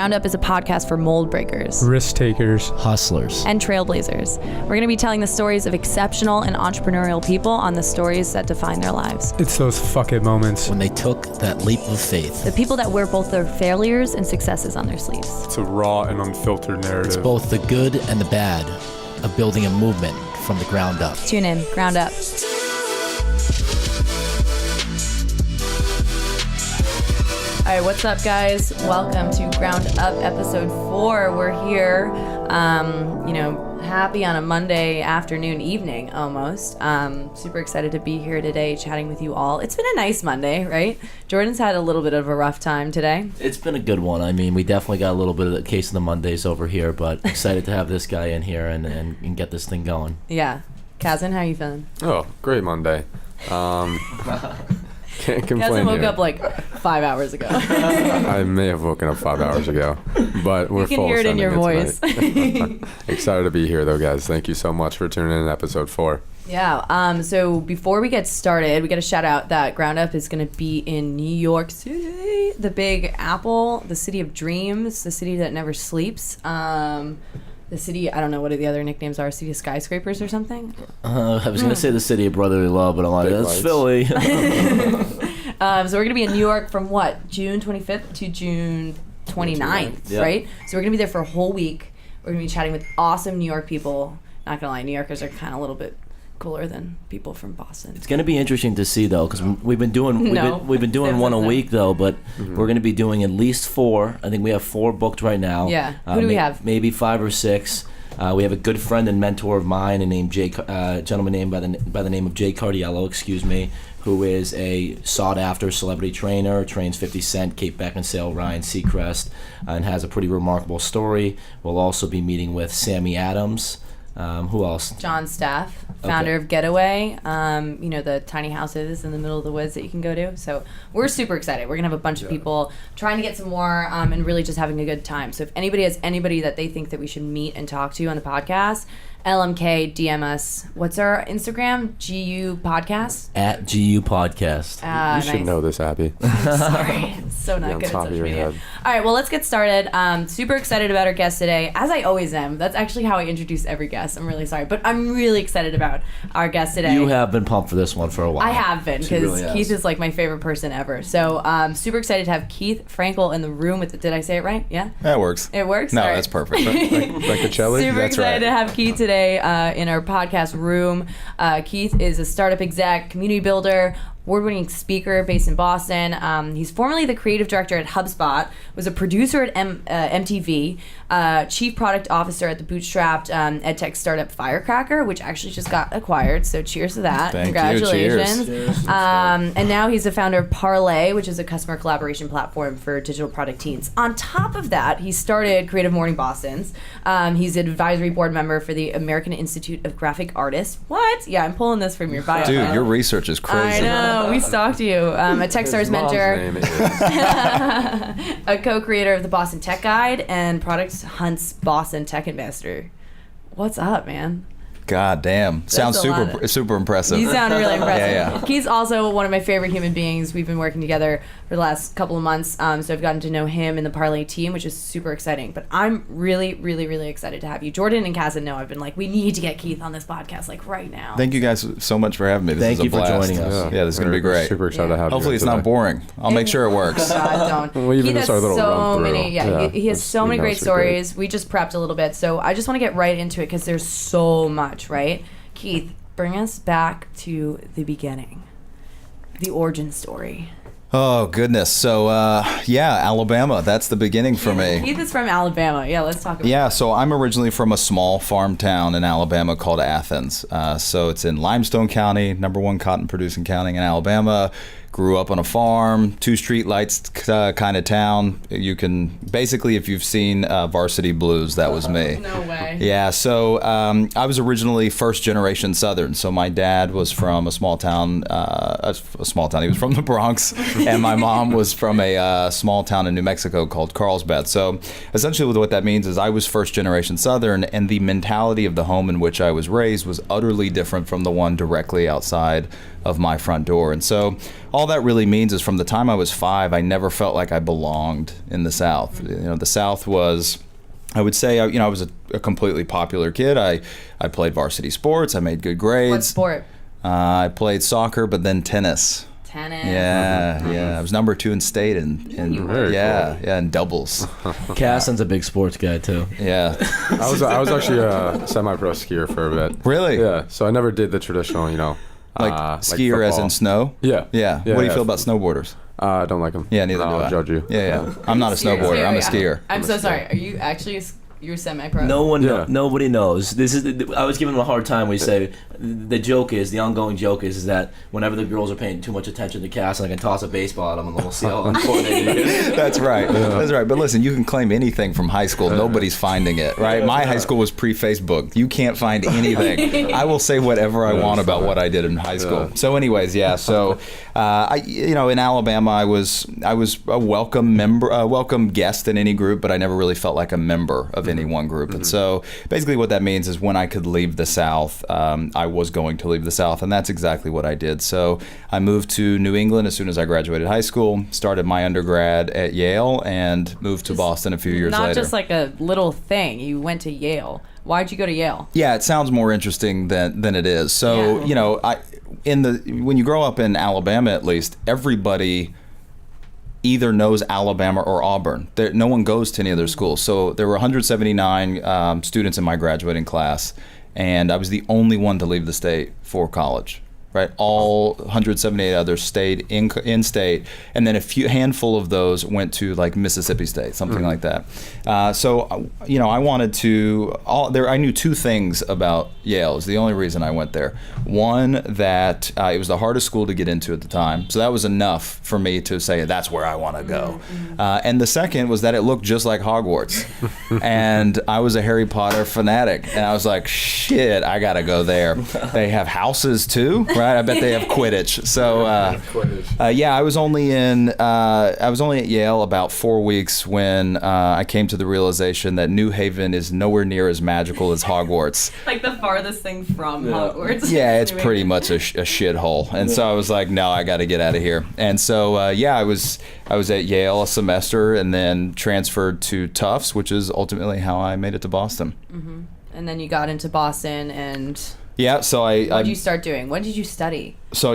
Ground Up is a podcast for mold breakers, risk takers, hustlers, and trailblazers. We're going to be telling the stories of exceptional and entrepreneurial people on the stories that define their lives. It's those fuck it moments when they took that leap of faith. The people that wear both their failures and successes on their sleeves. It's a raw and unfiltered narrative. It's both the good and the bad of building a movement from the ground up. Tune in, Ground Up. All right, what's up, guys? Welcome to Ground Up episode 4. We're here, happy on a Monday afternoon, evening almost. Super excited to be here today chatting with you all. It's been a nice Monday, right? Jordan's had a little bit of a rough time today. It's been a good one. I mean, we definitely got a little bit of the case of the Mondays over here, but excited to have this guy in here and get this thing going. Yeah. Kazan, how you feeling? Oh, great Monday. Can't complain. Kazan woke here. up like 5 hours ago. I may have woken up 5 hours ago, but we're You can full hear it in your voice. Excited to be here, though, guys. Thank you so much for tuning in to episode 4. Yeah. So before we get started, we got to shout out that Ground Up is going to be in New York City, the Big Apple, the city of dreams, the city that never sleeps. The city, I don't know what the other nicknames are, city of skyscrapers or something? I was going to say the city of brotherly love, but I'm like, that's Philly. So we're going to be in New York from what, June 25th to June 29th, yeah. Right? So we're going to be there for a whole week. We're going to be chatting with awesome New York people. Not going to lie, New Yorkers are kind of a little bit cooler than people from Boston. It's going to be interesting to see, though, because we've been doing one a week, though, but we're going to be doing at least 4. I think we have 4 booked right now. Yeah. Who do we have? Maybe 5 or 6. We have a good friend and mentor of mine, gentleman named by the name of Jay Cardiello, who is a sought-after celebrity trainer, trains 50 Cent, Kate Beckinsale, Ryan Seacrest, and has a pretty remarkable story. We'll also be meeting with Sammy Adams. Who else? John Staff, founder of Getaway, the tiny houses in the middle of the woods that you can go to. So we're super excited. We're going to have a bunch of people trying to get some more and really just having a good time. So if anybody has anybody that they think that we should meet and talk to on the podcast, LMK, DM us. What's our Instagram? GU Podcast? At GU Podcast. You should know this, Abby. I'm sorry. It's so not good at social media. All right, well, let's get started. Super excited about our guest today, as I always am. That's actually how I introduce every guest. I'm really sorry, but I'm really excited about our guest today. You have been pumped for this one for a while. I have been, because really Keith is like my favorite person ever. So super excited to have Keith Frankel in the room with did I say it right? Yeah? That works. It works? No, All right. that's perfect. Frankel? Super That's excited right. to have Keith today in our podcast room. Keith is a startup exec, community builder, award-winning speaker based in Boston. He's formerly the creative director at Hubspot, was a producer at MTV, chief product officer at the bootstrapped edtech startup Firecracker, which actually just got acquired. So cheers to that. Thank you. Congratulations. Cheers. And now he's the founder of Parlay, which is a customer collaboration platform for digital product teams. On top of that, he started CreativeMornings Boston. He's an advisory board member for the American Institute of Graphic Artists. What? Yeah, I'm pulling this from your bio. Dude, your research is crazy. I know. We stalked you. A Techstars mentor, a co-creator of the Boston Tech Guide, and Product Hunt's Boston Tech Ambassador. What's up, man? God damn. Sounds super impressive. You sound really impressive. Yeah. Keith's also one of my favorite human beings. We've been working together for the last couple of months, so I've gotten to know him and the Parlay team, which is super exciting. But I'm really, really, really excited to have you. Jordan and Kazan know I've been like, we need to get Keith on this podcast, like right now. Thank you guys so much for having me. This Thank is a you for blast. joining us. Yeah, this is going to be great. Super excited to have you. Hopefully it's not boring. I'll make sure it works. God, don't. Well, even Keith just has our little so run-through. many. He has so many great stories. We just prepped a little bit, so I just want to get right into it because there's so much, right? Keith, bring us back to the beginning, the origin story. Oh, goodness. So, Alabama. That's the beginning for me. Keith is from Alabama. Yeah, let's talk about Yeah, so I'm originally from a small farm town in Alabama called Athens. So it's in Limestone County, #1 cotton producing county in Alabama. Grew up on a farm, 2 street lights kind of town. You can, basically, if you've seen Varsity Blues, that was me. No way. Yeah, so I was originally first generation Southern. So my dad was from a small town. He was from the Bronx. and my mom was from a small town in New Mexico called Carlsbad. So essentially what that means is I was first generation Southern, and the mentality of the home in which I was raised was utterly different from the one directly outside of my front door. And so all that really means is from the time I was 5, I never felt like I belonged in the South. The South was, I would say, I was a completely popular kid. I played varsity sports. I made good grades. What sport? I played soccer, but then tennis. Tennis. Yeah. I was number 2 in state in in doubles. Caston's a big sports guy too. Yeah. I was actually a semi-pro skier for a bit. Really? Yeah. So I never did the traditional, Like skier as in snow? Yeah. Yeah. What do you feel about snowboarders? I don't like them. Yeah, neither do I. I'll judge you. Yeah. I'm not a snowboarder. I'm a skier. I'm so sorry. Are you actually you're semi-pro? Nobody knows. This is. I was giving him a hard time. We say the ongoing joke is that whenever the girls are paying too much attention to Caston, I can toss a baseball at them and we'll see how uncoordinated it is. That's right. That's right. But listen, you can claim anything from high school. Nobody's finding it, right? My high school was pre-Facebook. You can't find anything. I will say whatever I want about what I did in high school. So, anyways, yeah. So, in Alabama, I was a welcome member, a welcome guest in any group, but I never really felt like a member of any one group. And so, basically, what that means is when I could leave the South, I was going to leave the South, and that's exactly what I did. So I moved to New England as soon as I graduated high school, started my undergrad at Yale, and moved to Boston a few years later. Not just like a little thing. You went to Yale. Why'd you go to Yale? Yeah, it sounds more interesting than it is. So, when you grow up in Alabama, at least, everybody either knows Alabama or Auburn. No one goes to any other schools. So there were 179 students in my graduating class, and I was the only one to leave the state for college. Right, all 178 others stayed in state, and then a handful of those went to like Mississippi State, something like that. I wanted to. I knew 2 things about Yale. Is the only reason I went there. One, that it was the hardest school to get into at the time, so that was enough for me to say that's where I want to go. And the second was that it looked just like Hogwarts, and I was a Harry Potter fanatic, and I was like, shit, I gotta go there. They have houses too. Right? I bet they have Quidditch. So, I was only at Yale about 4 weeks when I came to the realization that New Haven is nowhere near as magical as Hogwarts. Like the farthest thing from Hogwarts. Yeah, it's pretty much a shithole. And so I was like, no, I got to get out of here. And so, I was at Yale a semester and then transferred to Tufts, which is ultimately how I made it to Boston. Mm-hmm. And then you got into Boston and... Yeah, so what did you start doing? What did you study? So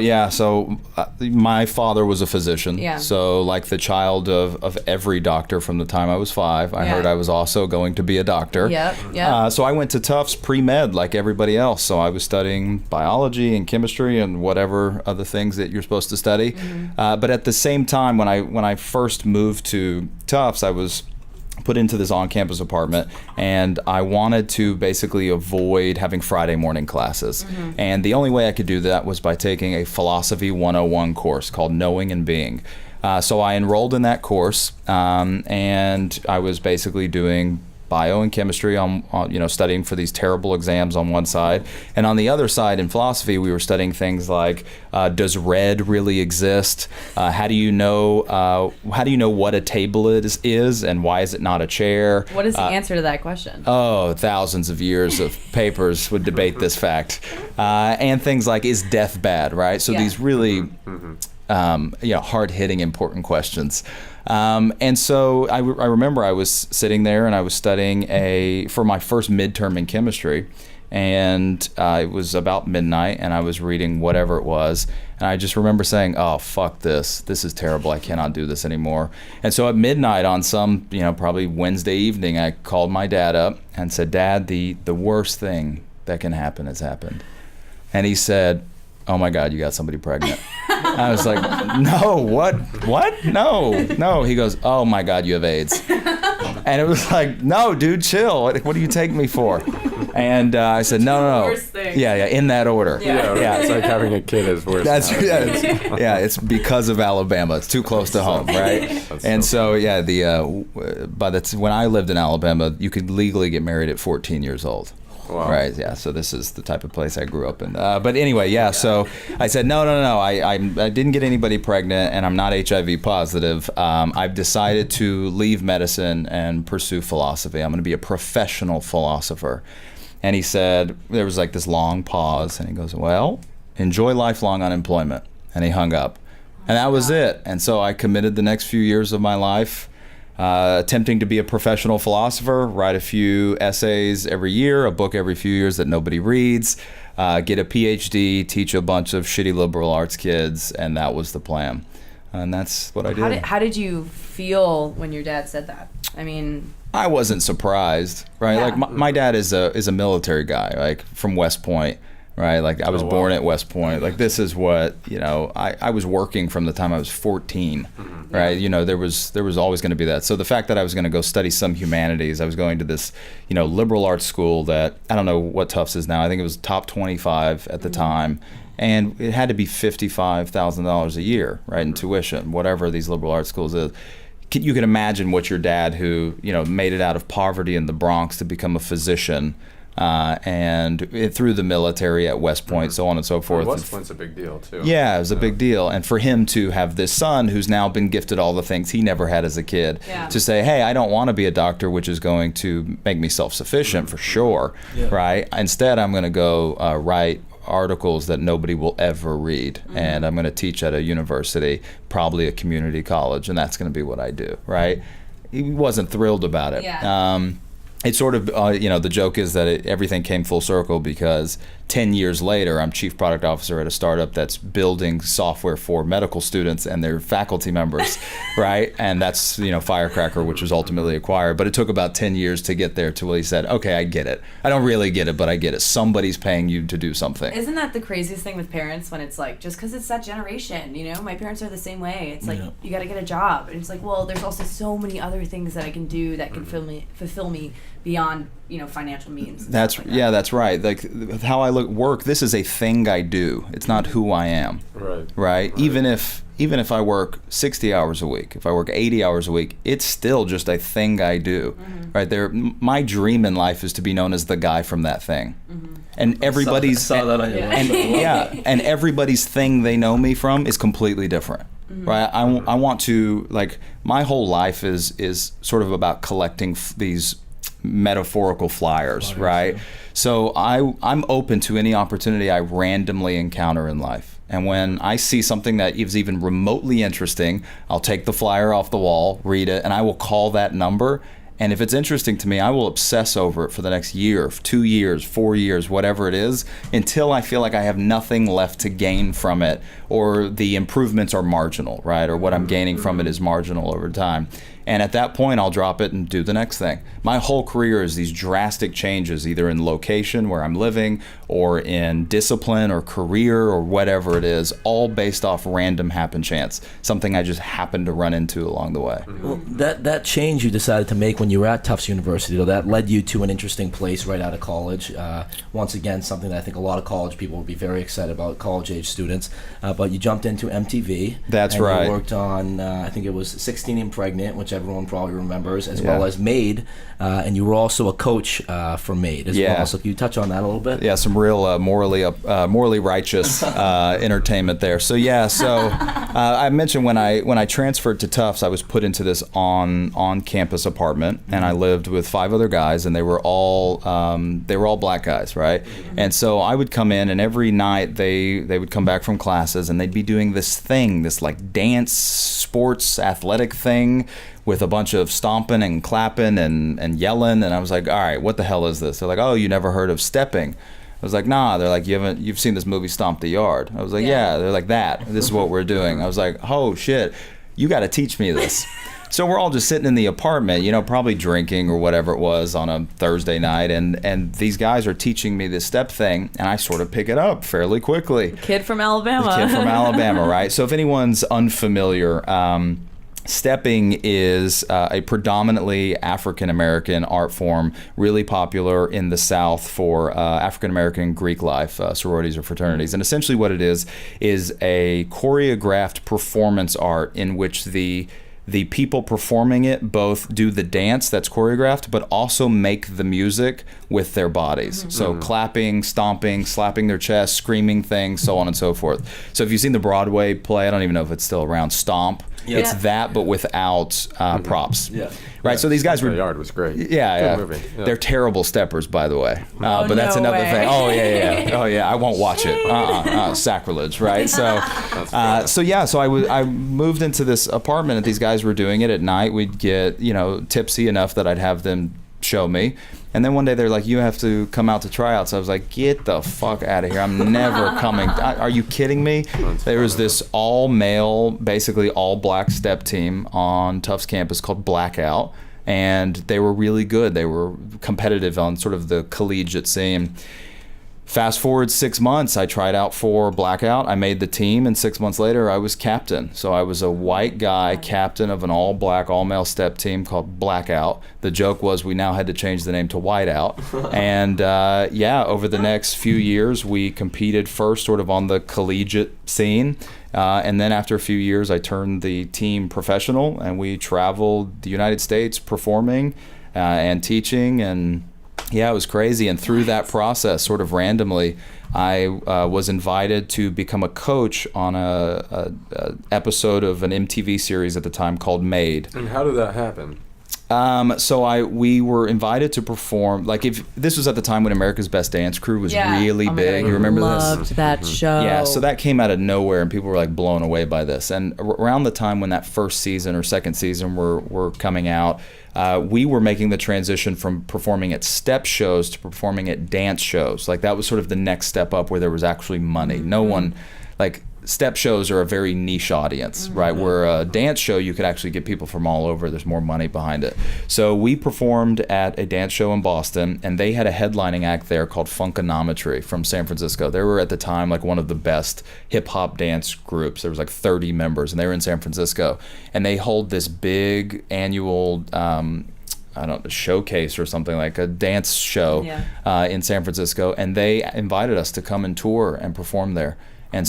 my father was a physician. Yeah. So like the child of every doctor from the time I was 5, I heard I was also going to be a doctor. Yep. So I went to Tufts pre-med like everybody else. So I was studying biology and chemistry and whatever other things that you're supposed to study. Mm-hmm. But at the same time, when I first moved to Tufts, I was put into this on-campus apartment, and I wanted to basically avoid having Friday morning classes. Mm-hmm. And the only way I could do that was by taking a Philosophy 101 course called Knowing and Being. So I enrolled in that course, and I was basically doing bio and chemistry on studying for these terrible exams on one side, and on the other side in philosophy we were studying things like does red really exist? How do you know what a table is and why is it not a chair? What is the answer to that question? Oh, thousands of years of papers would debate this fact, and things like is death bad, right? So these really hard-hitting important questions. And so I remember I was sitting there and I was studying for my first midterm in chemistry, and it was about midnight and I was reading whatever it was, and I just remember saying, oh, fuck this is terrible, I cannot do this anymore. And so at midnight on some probably Wednesday evening, I called my dad up and said, Dad, the worst thing that can happen has happened. And he said, oh my God, you got somebody pregnant. I was like, no, what? No. He goes, oh my God, you have AIDS. And it was like, no, dude, chill. What do you take me for? And I said, no. Worst thing. Yeah, in that order. Yeah. It's like having a kid is worse. It's because of Alabama. It's too close to home, right? And so when I lived in Alabama, you could legally get married at 14 years old. Wow. Right, yeah, so this is the type of place I grew up in. But anyway, yeah, so I said, no, I didn't get anybody pregnant, and I'm not HIV positive. I've decided to leave medicine and pursue philosophy. I'm going to be a professional philosopher. And he said, there was like this long pause, and he goes, well, enjoy lifelong unemployment. And he hung up. And that was it. And so I committed the next few years of my life attempting to be a professional philosopher, write a few essays every year, a book every few years that nobody reads, get a PhD, teach a bunch of shitty liberal arts kids, and that was the plan. And that's what I did. How did you feel when your dad said that? I mean, I wasn't surprised, right? Yeah. Like my dad is a military guy, like from West Point, right? Like I was born at West Point. Like this is what, I was working from the time I was 14, right? There was always going to be that. So the fact that I was going to go study some humanities, I was going to this, liberal arts school that, I don't know what Tufts is now. I think it was top 25 at the time. And it had to be $55,000 a year, right, in tuition, whatever these liberal arts schools is. You can imagine what your dad, who made it out of poverty in the Bronx to become a physician, and through the military at West Point, so on and so forth. West Point's a big deal too. Yeah, it was a big deal, and for him to have this son who's now been gifted all the things he never had as a kid, to say, hey, I don't want to be a doctor, which is going to make me self-sufficient for sure, right? Instead, I'm going to go write articles that nobody will ever read, and I'm going to teach at a university, probably a community college, and that's going to be what I do, right? He wasn't thrilled about it. It sort of, the joke is that everything came full circle because 10 years later, I'm chief product officer at a startup that's building software for medical students and their faculty members, right? And that's, Firecracker, which was ultimately acquired. But it took about 10 years to get there to where he said, okay, I get it. I don't really get it, but I get it. Somebody's paying you to do something. Isn't that the craziest thing with parents when it's like, just because it's that generation, my parents are the same way. It's like, you got to get a job. And it's like, well, there's also so many other things that I can do that can fulfill me beyond financial means. That's right. Like how I work, this is a thing I do. It's not who I am. Right. Even if I work 60 hours a week, if I work 80 hours a week, it's still just a thing I do. Right there, my dream in life is to be known as the guy from that thing. And everybody's saw that on your website. and everybody's thing they know me from is completely different. Right. I want to, like, my whole life is sort of about collecting these metaphorical flyers, right? So I'm open to any opportunity I randomly encounter in life. And when I see something that is even remotely interesting, I'll take the flyer off the wall, read it, and I will call that number. And if it's interesting to me, I will obsess over it for the next year, 2 years, 4 years, whatever it is, until I feel like I have nothing left to gain from it, or the improvements are marginal, right? Or what I'm gaining from it is marginal over time. And at that point, I'll drop it and do the next thing. My whole career is these drastic changes, either in location where I'm living, or in discipline or career or whatever it is, all based off random happenchance, something I just happened to run into along the way. Well, that change you decided to make when you were at Tufts University, though, that led you to an interesting place right out of college. Once again, something that I think a lot of college people would be very excited about, college-age students. But you jumped into MTV. That's right. You worked on, I think it was 16 and Pregnant, which everyone probably remembers, as well as Made, and you were also a coach for Made as well. So can you touch on that a little bit? Yeah, some real morally righteous entertainment there. So I mentioned when I transferred to Tufts, I was put into this on campus apartment, and I lived with 5 other guys, and they were all black guys, right? And so I would come in, and every night they would come back from classes, and they'd be doing this like dance, sports, athletic thing with a bunch of stomping and clapping and yelling, and I was like, all right, what the hell is this? They're like, oh, you never heard of stepping? I was like, nah. They're like, you've seen this movie Stomp the Yard? I was like, yeah. They're like, this is what we're doing. I was like, oh shit, you got to teach me this. So we're all just sitting in the apartment, probably drinking or whatever it was on a Thursday night, and these guys are teaching me this step thing, and I sort of pick it up fairly quickly. Kid from Alabama. The kid from Alabama, right? So if anyone's unfamiliar, stepping is a predominantly African-American art form, really popular in the South for African-American Greek life, sororities or fraternities. And essentially what it is a choreographed performance art in which the people performing it both do the dance that's choreographed, but also make the music with their bodies. So clapping, stomping, slapping their chest, screaming things, so on and so forth. So if you've seen the Broadway play, I don't even know if it's still around, Stomp, it's that but without props. Yeah. Right, so these guys were... Yard was great. Yeah, Good movie. Yeah. They're terrible steppers, by the way. But that's no another way. thing. Oh, yeah. Oh, yeah, I won't watch it. Sacrilege, right? So, I moved into this apartment and these guys were doing it at night. We'd get, tipsy enough that I'd have them show me. And then one day they're like, you have to come out to tryouts. I was like, get the fuck out of here. I'm never coming. Are you kidding me? There was this all-male, basically all-black step team on Tufts campus called Blackout. And they were really good. They were competitive on sort of the collegiate scene. Fast forward 6 months, I tried out for Blackout. I made the team, and 6 months later, I was captain. So I was a white guy, captain of an all-black, all-male step team called Blackout. The joke was we now had to change the name to Whiteout. And over the next few years, we competed first sort of on the collegiate scene. And then after a few years, I turned the team professional, and we traveled the United States performing and teaching, and yeah, it was crazy. And through that process, sort of randomly, I was invited to become a coach on a episode of an MTV series at the time called Made. And how did that happen? We were invited to perform, like, if this was at the time when America's Best Dance Crew was really big. You remember this? Loved that show. Yeah, so that came out of nowhere and people were like blown away by this. And around the time when that first season or second season were coming out, we were making the transition from performing at step shows to performing at dance shows. Like, that was sort of the next step up where there was actually money. No one, like, step shows are a very niche audience, right? Where a dance show, you could actually get people from all over. There's more money behind it. So we performed at a dance show in Boston, and they had a headlining act there called Funkonometry from San Francisco. They were at the time like one of the best hip-hop dance groups. There was like 30 members, and they were in San Francisco. And they hold this big annual showcase or something, like a dance show in San Francisco. And they invited us to come and tour and perform there. And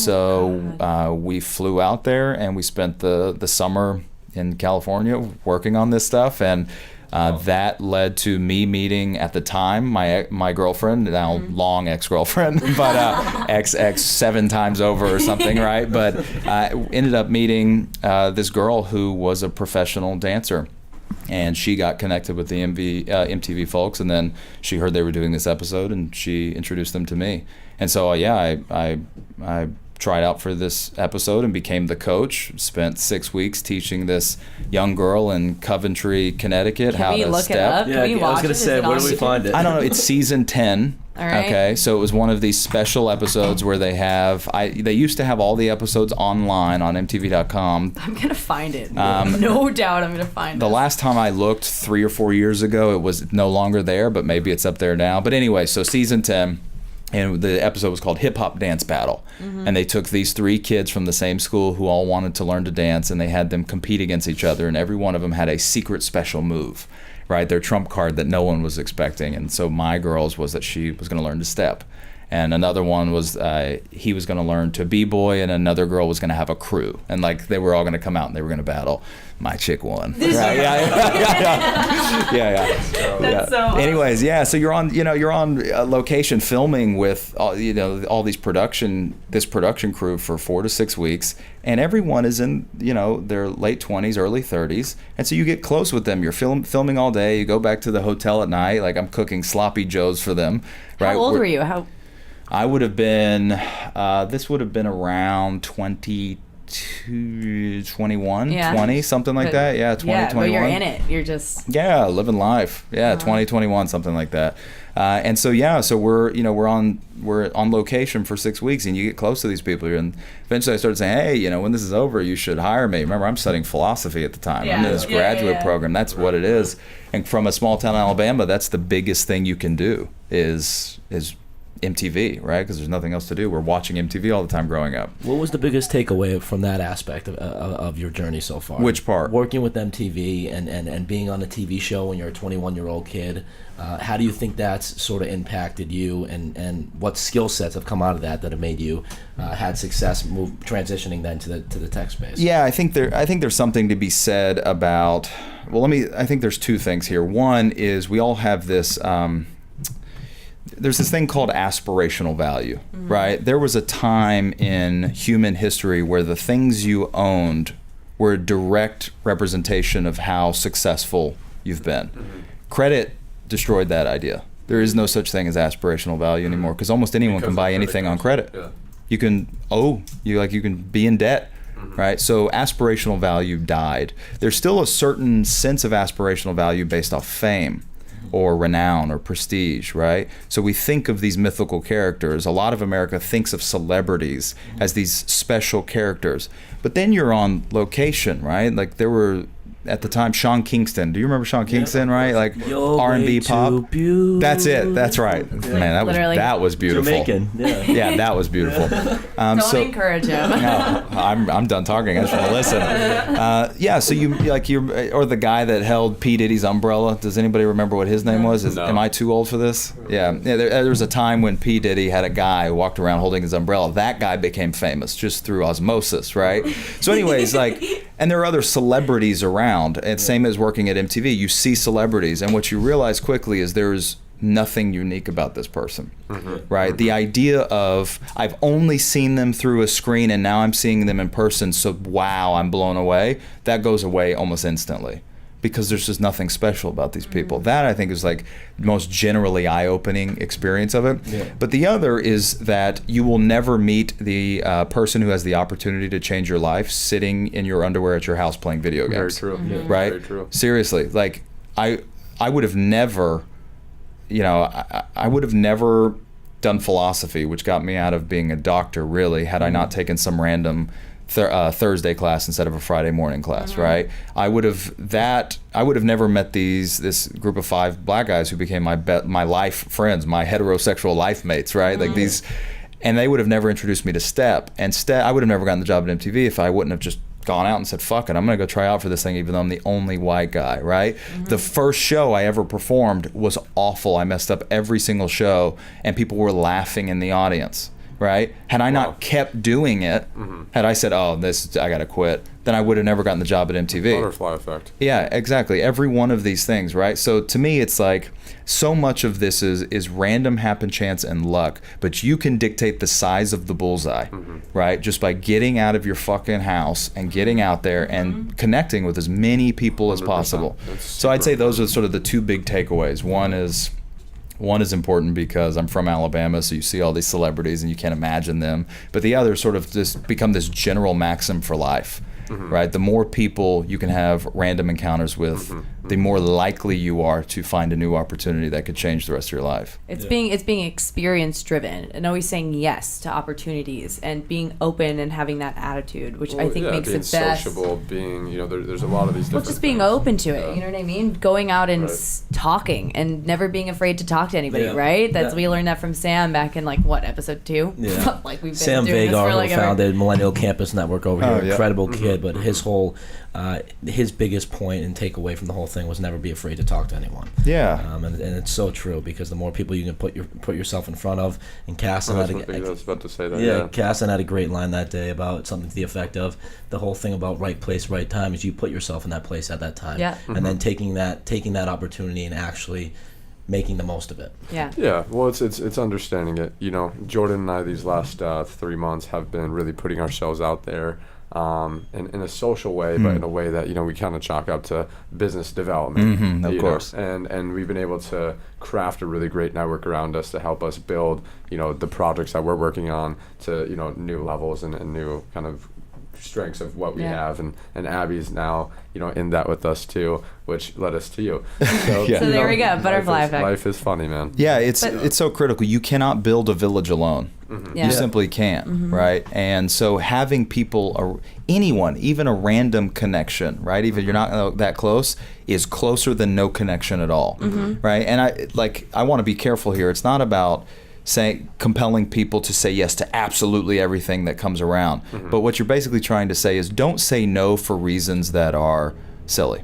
we flew out there and we spent the summer in California working on this stuff, and that led to me meeting at the time my girlfriend, now long ex-girlfriend, but ex 7 times over or something, right? But I ended up meeting this girl who was a professional dancer. And she got connected with the MTV folks, and then she heard they were doing this episode, and she introduced them to me. And so, I tried out for this episode and became the coach. Spent 6 weeks teaching this young girl in Coventry, Connecticut, how to look step. it up? Yeah, Can we I was watch going to it? say, where do we find it? I don't know. It's season 10. All right. Okay, so it was one of these special episodes where they used to have all the episodes online on MTV.com. I'm going to find it. No doubt I'm going to find it. The last time I looked 3 or 4 years ago, it was no longer there, but maybe it's up there now. But anyway, so season 10, and the episode was called Hip Hop Dance Battle. And they took these 3 kids from the same school who all wanted to learn to dance, and they had them compete against each other, and every one of them had a secret special move, right? Their trump card that no one was expecting. And so my girl's was that she was going to learn to step. And another one was he was going to learn to b-boy, and another girl was going to have a crew. And like they were all going to come out and they were going to battle. My chick won. Right? Yeah. That's so awesome. Anyways, so you're on location filming with all these this production crew for 4 to 6 weeks, and everyone is in their late 20s, early 30s, and so you get close with them. You're filming all day. You go back to the hotel at night. Like, I'm cooking sloppy joes for them. Right? How old were you? I would have been, this would have been around 22, 21, 20, something like that. Yeah, 20, 21. But you're in it. You're just... Yeah, living life. Yeah, 20, 21, something like that. And so we're on location for 6 weeks, and you get close to these people, and eventually I started saying, hey, when this is over, you should hire me. Remember, I'm studying philosophy at the time. I'm in this graduate program. That's what it is. And from a small town in Alabama, that's the biggest thing you can do is MTV, right? Because there's nothing else to do. We're watching MTV all the time growing up. What was the biggest takeaway from that aspect of your journey so far? Which part? Working with MTV and being on a TV show when you're a 21-year-old kid. How do you think that's sort of impacted you, and what skill sets have come out of that have made you had success transitioning then to the tech space? Yeah, I think there's something to be said about. I think there's 2 things here. One is we all have this. there's this thing called aspirational value, right? There was a time in human history where the things you owned were a direct representation of how successful you've been. Credit destroyed that idea. There is no such thing as aspirational value anymore because almost anyone can buy anything on credit. Yeah. You can you can be in debt, right? So aspirational value died. There's still a certain sense of aspirational value based off fame or renown or prestige, right? So we think of these mythical characters. A lot of America thinks of celebrities as these special characters. But then you're on location, right? Like there were, at the time, Sean Kingston. Do you remember Sean Kingston, right? Like R&B pop. That's it. That's right. Man, that was beautiful. Jamaican. Yeah. Yeah, that was beautiful. Don't encourage him. No, I'm done talking. I just want to listen. Yeah, so or the guy that held P. Diddy's umbrella. Does anybody remember what his name was? No. Am I too old for this? Yeah. There was a time when P. Diddy had a guy who walked around holding his umbrella. That guy became famous just through osmosis, right? So anyways, and there are other celebrities around. And same as working at MTV, you see celebrities, and what you realize quickly is there's nothing unique about this person, right? The idea of I've only seen them through a screen and now I'm seeing them in person, so wow, I'm blown away. That goes away almost instantly because there's just nothing special about these people. That I think is like the most generally eye-opening experience of it. Yeah. But the other is that you will never meet the person who has the opportunity to change your life sitting in your underwear at your house playing video games. Very true. Yeah, right? very true. Seriously, like I would have never, I would have never done philosophy, which got me out of being a doctor, really, had I not taken some random Thursday class instead of a Friday morning class, right? I would have never met this group of 5 black guys who became my life friends, my heterosexual life mates, right? Like these, and they would have never introduced me to STEP, and I would have never gotten the job at MTV if I wouldn't have just gone out and said, fuck it, I'm gonna go try out for this thing even though I'm the only white guy, right? The first show I ever performed was awful. I messed up every single show and people were laughing in the audience, right? Had I not kept doing it, had I said, I gotta quit, then I would have never gotten the job at MTV. Butterfly effect. Yeah, exactly. Every one of these things, right? So to me, it's like so much of this is random happen chance and luck, but you can dictate the size of the bullseye, right? Just by getting out of your fucking house and getting out there and connecting with as many people as possible. So I'd say those are sort of the 2 big takeaways. One is important because I'm from Alabama, so you see all these celebrities and you can't imagine them. But the other sort of just become this general maxim for life, right? The more people you can have random encounters with, the more likely you are to find a new opportunity that could change the rest of your life. It's being experience driven and always saying yes to opportunities and being open and having that attitude, which I think makes it best. Sociable, being, there's a lot of these different just being things. open to it, you know what I mean? Going out and talking and never being afraid to talk to anybody, right? We learned that from Sam back in episode 2. Yeah. We've been Sam doing Vagar, this for who founded Millennial Campus Network over here, incredible kid, but his whole, his biggest point and takeaway from the whole thing was never be afraid to talk to anyone. Yeah. And it's so true because the more people you can put yourself in front of, and Casson I was about to say that. Yeah, Casson had a great line that day about something to the effect of the whole thing about right place, right time is you put yourself in that place at that time. Yeah. And then taking that opportunity and actually making the most of it. Yeah. Yeah. Well, it's understanding it. Jordan and I these last 3 months have been really putting ourselves out there. In a social way, but in a way that we kind of chalk up to business development. Of course. And we've been able to craft a really great network around us to help us build the projects that we're working on to new levels and new kind of strengths of what we have, and Abby's now in that with us too, which led us to you. So, so there we go, butterfly effect. Life is funny, man. Yeah, it's so critical. You cannot build a village alone. You simply can't, right? And so having people, anyone, even a random connection, right? Even if you're not that close, is closer than no connection at all, right? And I want to be careful here. It's not about compelling people to say yes to absolutely everything that comes around. But what you're basically trying to say is don't say no for reasons that are silly.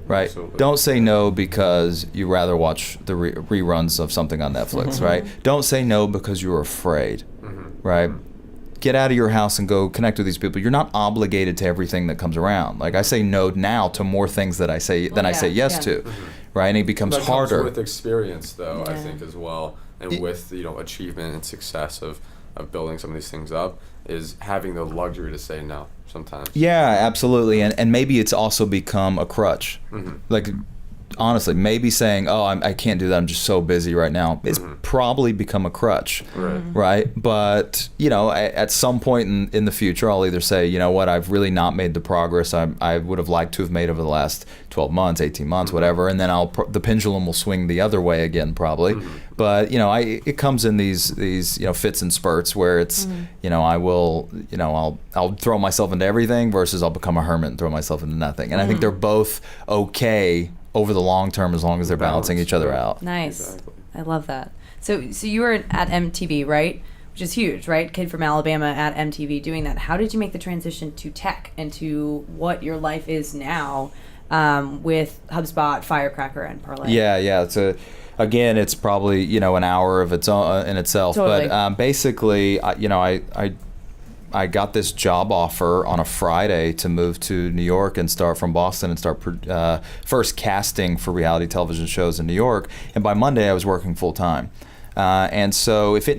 Right? Absolutely. Don't say no because you rather watch the reruns of something on Netflix, right? Don't say no because you're afraid, right? Get out of your house and go connect with these people. You're not obligated to everything that comes around. Like I say no now to more things that I say I say yes to, right? And it becomes harder. Comes with experience, though, I think as well. and with achievement and success of building some of these things up, is having the luxury to say no sometimes. Yeah, absolutely. And maybe it's also become a crutch. Like, honestly, maybe saying, oh, I can't do that, I'm just so busy right now, it's probably become a crutch, right? But, at some point in the future, I'll either say, you know what, I've really not made the progress I would have liked to have made over the last 12 months, 18 months, whatever, and then the pendulum will swing the other way again, probably. But, it comes in these fits and spurts where it's, I will, I'll throw myself into everything versus I'll become a hermit and throw myself into nothing. And I think they're both okay over the long term as long as they're balancing each other out. Nice. Exactly. I love that. So you were at MTV, right? Which is huge, right? Kid from Alabama at MTV doing that. How did you make the transition to tech and to what your life is now with HubSpot, Firecracker, and Parlay? Yeah. It's probably an hour of its own in itself. Totally. But basically, I got this job offer on a Friday to move to New York and start from Boston and start first casting for reality television shows in New York. And by Monday, I was working full time. And so if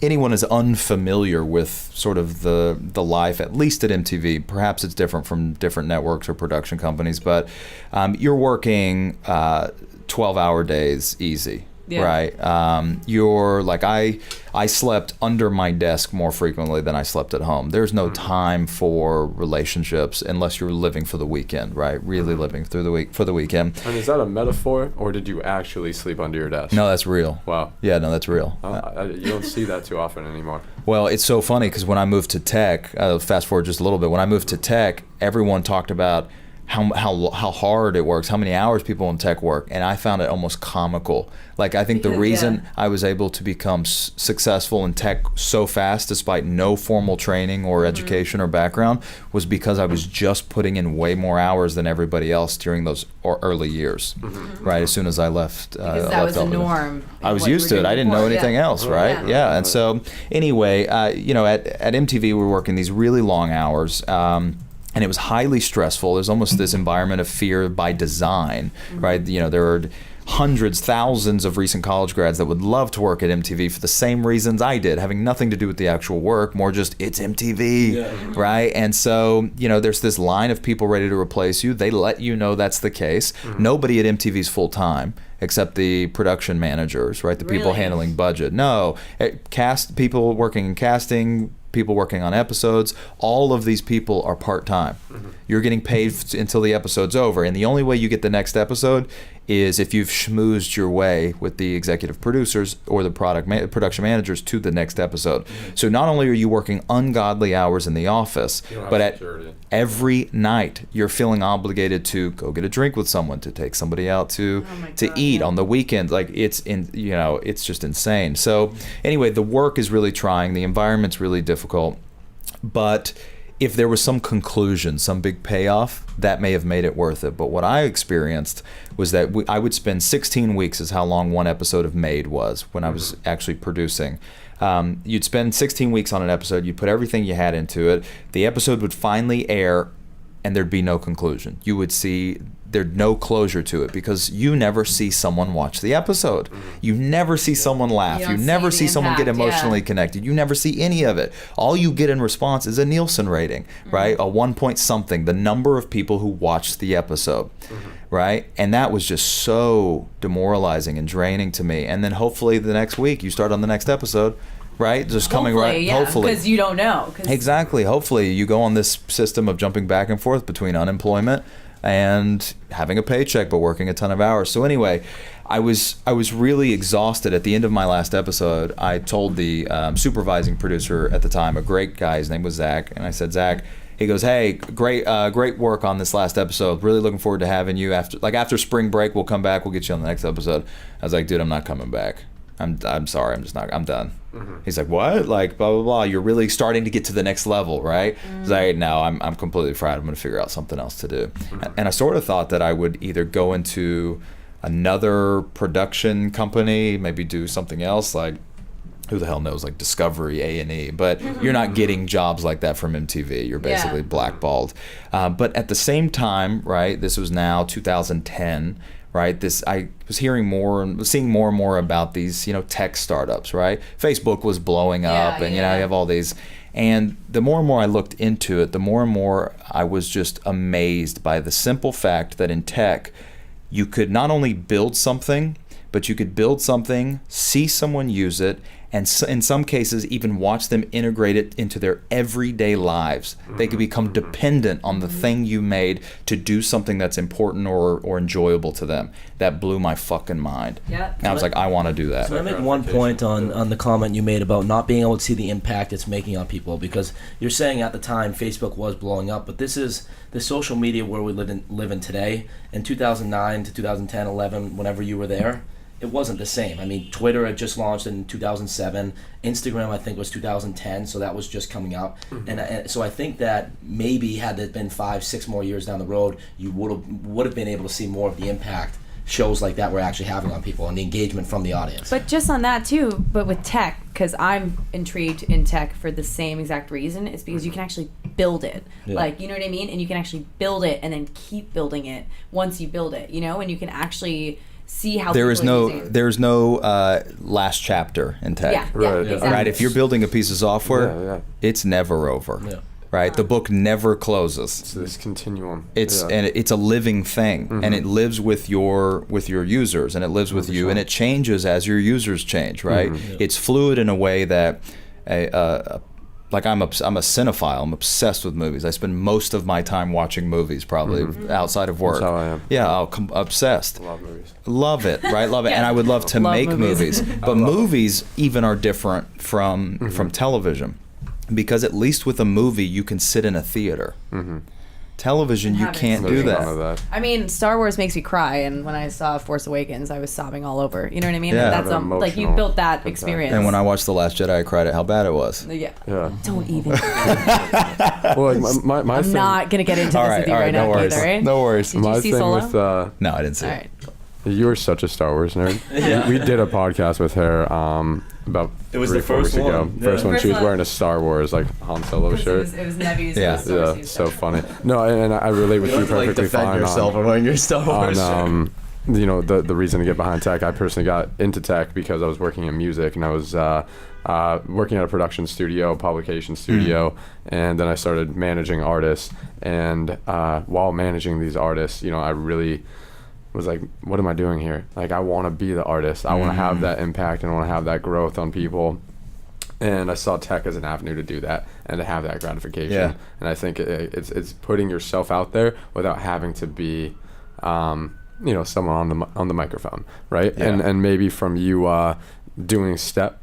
anyone is unfamiliar with sort of the life, at least at MTV, perhaps it's different from different networks or production companies, but you're working 12-hour days easy. Yeah. Right. You're like, I slept under my desk more frequently than I slept at home. There's no time for relationships unless you're living for the weekend, right? Really living through the week for the weekend. And is that a metaphor, or did you actually sleep under your desk? No, that's real. Wow. Yeah, no, that's real. You don't see that too often anymore. Well, it's so funny because when I moved to tech, fast forward just a little bit, when I moved to tech, everyone talked about how hard it works, how many hours people in tech work, and I found it almost comical. Like, I think the reason I was able to become successful in tech so fast, despite no formal training or education or background, was because I was just putting in way more hours than everybody else during those early years. Right, as soon as I left, because that was the norm. I was used to it. I didn't know anything else, right? Yeah. And so anyway, at MTV, we were working these really long hours. And it was highly stressful. There's almost this environment of fear by design, right? There are hundreds, thousands of recent college grads that would love to work at MTV for the same reasons I did, having nothing to do with the actual work, more just, it's MTV, right? And so, there's this line of people ready to replace you. They let you know that's the case. Nobody at MTV is full-time except the production managers, right? The people handling budget. No, people working in casting, people working on episodes, all of these people are part-time. You're getting paid until the episode's over, and the only way you get the next episode is if you've schmoozed your way with the executive producers or the production managers to the next episode. So not only are you working ungodly hours in the office, but at every night you're feeling obligated to go get a drink with someone, to take somebody out to eat on the weekend. Like, it's just insane. So anyway, the work is really trying, the environment's really difficult, but if there was some conclusion, some big payoff, that may have made it worth it. But what I experienced was that I would spend 16 weeks is how long one episode of Made was when I was actually producing. You'd spend 16 weeks on an episode, you'd put everything you had into it, the episode would finally air, and there'd be no conclusion. You would see there'd no closure to it because you never see someone watch the episode. You never see someone laugh. You never see someone get emotionally connected. You never see any of it. All you get in response is a Nielsen rating, right? A 1 point something, the number of people who watched the episode, right? And that was just so demoralizing and draining to me. And then hopefully the next week you start on the next episode, right? Just coming right. Hopefully, because you don't know. Exactly. Hopefully, you go on this system of jumping back and forth between unemployment and having a paycheck, but working a ton of hours. So anyway, I was really exhausted. At the end of my last episode, I told the supervising producer at the time, a great guy, his name was Zach, and I said, Zach. He goes, hey, great work on this last episode. Really looking forward to having you after spring break. We'll come back. We'll get you on the next episode. I was like, dude, I'm not coming back. I'm sorry. I'm done. He's like, what? Like, blah, blah, blah. You're really starting to get to the next level, right? I was like, no, I'm completely fried. I'm going to figure out something else to do. And I sort of thought that I would either go into another production company, maybe do something else, like, who the hell knows, like Discovery, A&E. But you're not getting jobs like that from MTV. You're basically blackballed. But at the same time, right, this was now 2010, right? I was hearing more and seeing more and more about these, tech startups, right? Facebook was blowing up, and you have all these. And the more and more I looked into it, the more and more I was just amazed by the simple fact that in tech, you could not only build something, but you could build something, see someone use it, and in some cases even watch them integrate it into their everyday lives. They could become dependent on the thing you made to do something that's important or enjoyable to them. That blew my fucking mind. Yeah. And I was like, I want to do that. So I make one point on the comment you made about not being able to see the impact it's making on people, because you're saying at the time Facebook was blowing up, but this is the social media where we live in today. In 2009 to 2010, 11, whenever you were there, it wasn't the same. I mean, Twitter had just launched in 2007. Instagram, I think, was 2010, so that was just coming up. And so I think that maybe had it been 5-6 more years down the road, you would have been able to see more of the impact shows like that were actually having on people and the engagement from the audience. But just on that too, but with tech, because I'm intrigued in tech for the same exact reason, it's because you can actually build it. Yeah. Like, you know what I mean? And you can actually build it and then keep building it once you build it, and you can actually see how There's people are using it. no last chapter in tech. Yeah, Right. exactly. Right, if you're building a piece of software, Yeah. it's never over. Yeah. Right, the book never closes. It's this continuum. And it's a living thing, and it lives with your users, and it lives with you, and it changes as your users change. Right, it's fluid in a way that like I'm a cinephile. I'm obsessed with movies. I spend most of my time watching movies, probably outside of work. That's how I am. Yeah, obsessed. Love movies. Love it, right? Love it. Yeah. And I would love to Love make movies. but movies even are different from television, because at least with a movie you can sit in a theater. Television, you Have can't do experience. None of that. that. I mean, Star Wars makes me cry, and when I saw Force Awakens, I was sobbing all over. You know what I mean? Yeah. That's like you Emotional built that impact. experience. And when I watched The Last Jedi, I cried at how bad it was. Yeah. Yeah. Don't even. Well, like my I'm thing, not gonna get into this with you right now, no worries. either, right? No worries. Did you my see thing Solo? with No, I didn't see All it. right. you were such a Star Wars nerd. Yeah. We did a podcast with her about It was 3 the or 4 first weeks ago. one. First Yeah. one, she was First wearing a Star Wars like Han Solo shirt. It was Nevi's. Yeah. Yeah, so funny. No, and I relate with you perfectly fine wearing your Star on the reason to get behind tech. I personally got into tech because I was working in music, and I was working at a production studio, publication studio, and then I started managing artists. And while managing these artists, I really was like, what am I doing here? Like, I want to be the artist. I want to have that impact, and I want to have that growth on people. And I saw tech as an avenue to do that and to have that gratification. Yeah. And I think it's putting yourself out there without having to be, someone on the microphone, right? Yeah. And maybe from you doing step,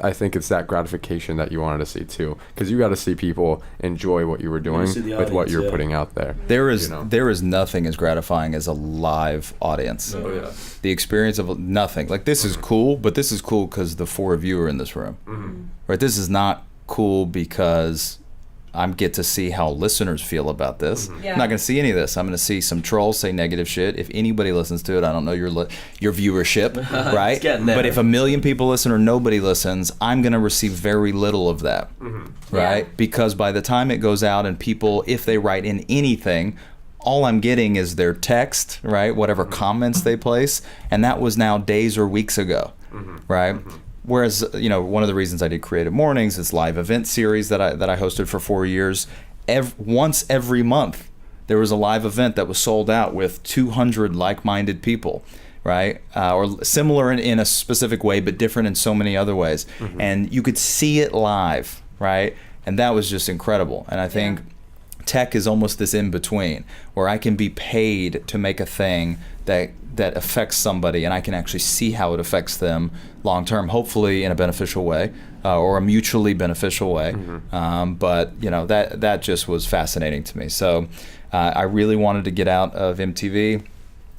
I think it's that gratification that you wanted to see too, because you got to see people enjoy what you were doing see the with what audience, you're yeah. putting out there. There is nothing as gratifying as a live audience. Oh yeah. The experience of nothing. Like, this is cool, but this is cool because the 4 of you are in this room. Right? This is not cool because I get to see how listeners feel about this. Yeah. I'm not going to see any of this. I'm going to see some trolls say negative shit. If anybody listens to it, I don't know your viewership, right? It's getting there. But if 1 million people listen or nobody listens, I'm going to receive very little of that, right? Yeah. Because by the time it goes out and people, if they write in anything, all I'm getting is their text, right? Whatever comments they place, and that was now days or weeks ago, right? Whereas, one of the reasons I did Creative Mornings, this live event series that I hosted for 4 years, once every month, there was a live event that was sold out with 200 like-minded people, right? Or similar in a specific way, but different in so many other ways. And you could see it live, right? And that was just incredible. And I think tech is almost this in-between, where I can be paid to make a thing that affects somebody, and I can actually see how it affects them long term, hopefully in a beneficial way, or a mutually beneficial way. But that just was fascinating to me. So I really wanted to get out of MTV.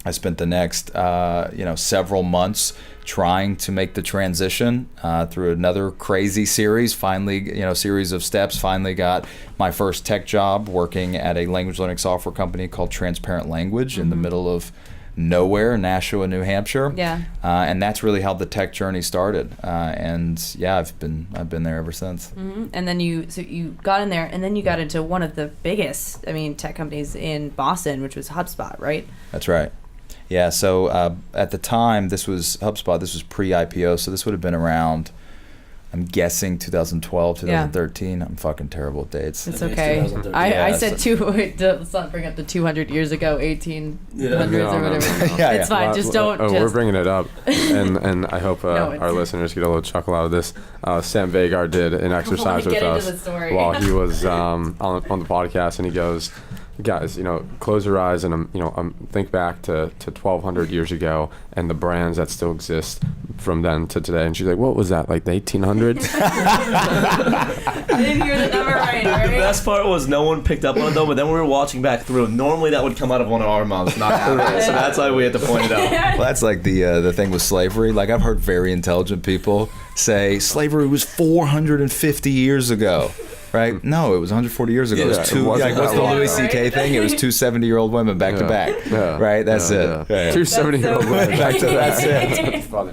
I spent the next several months trying to make the transition through another crazy series. Finally, series of steps. Finally got my first tech job working at a language learning software company called Transparent Language in the middle of nowhere, Nashua, New Hampshire. Yeah. And that's really how the tech journey started. And yeah, I've been there ever since. And then you got in there, and then you got into one of the biggest, tech companies in Boston, which was HubSpot, right? That's right. Yeah, so at the time, this was HubSpot, this was pre-IPO, so this would have been around, I'm guessing 2012, 2013. I'm fucking terrible at dates. It's okay. I said let's not bring up the 200 years ago, 1800s or whatever. Yeah, it's fine. Just don't. We're bringing it up, and I hope No, our listeners get a little chuckle out of this. Sam Vagar did an exercise with us while he was on the podcast, and he goes, guys, close your eyes and think back to 1200 years ago and the brands that still exist from then to today. And she's like, what was that, like the 1800s? I didn't hear the number right? The best part was no one picked up on it though, but then we were watching back through. Normally that would come out of one of our mouths, not ours. So that's why we had to point it out. Well, that's like the thing with slavery. Like, I've heard very intelligent people say slavery was 450 years ago. Right? No, it was 140 years ago. Yeah, it was two. What's the Louis C.K. thing? It was two 70-year-old women back to back. Yeah. Right? That's it. Yeah. Two 70-year-old women back to back. That's it. That's funny.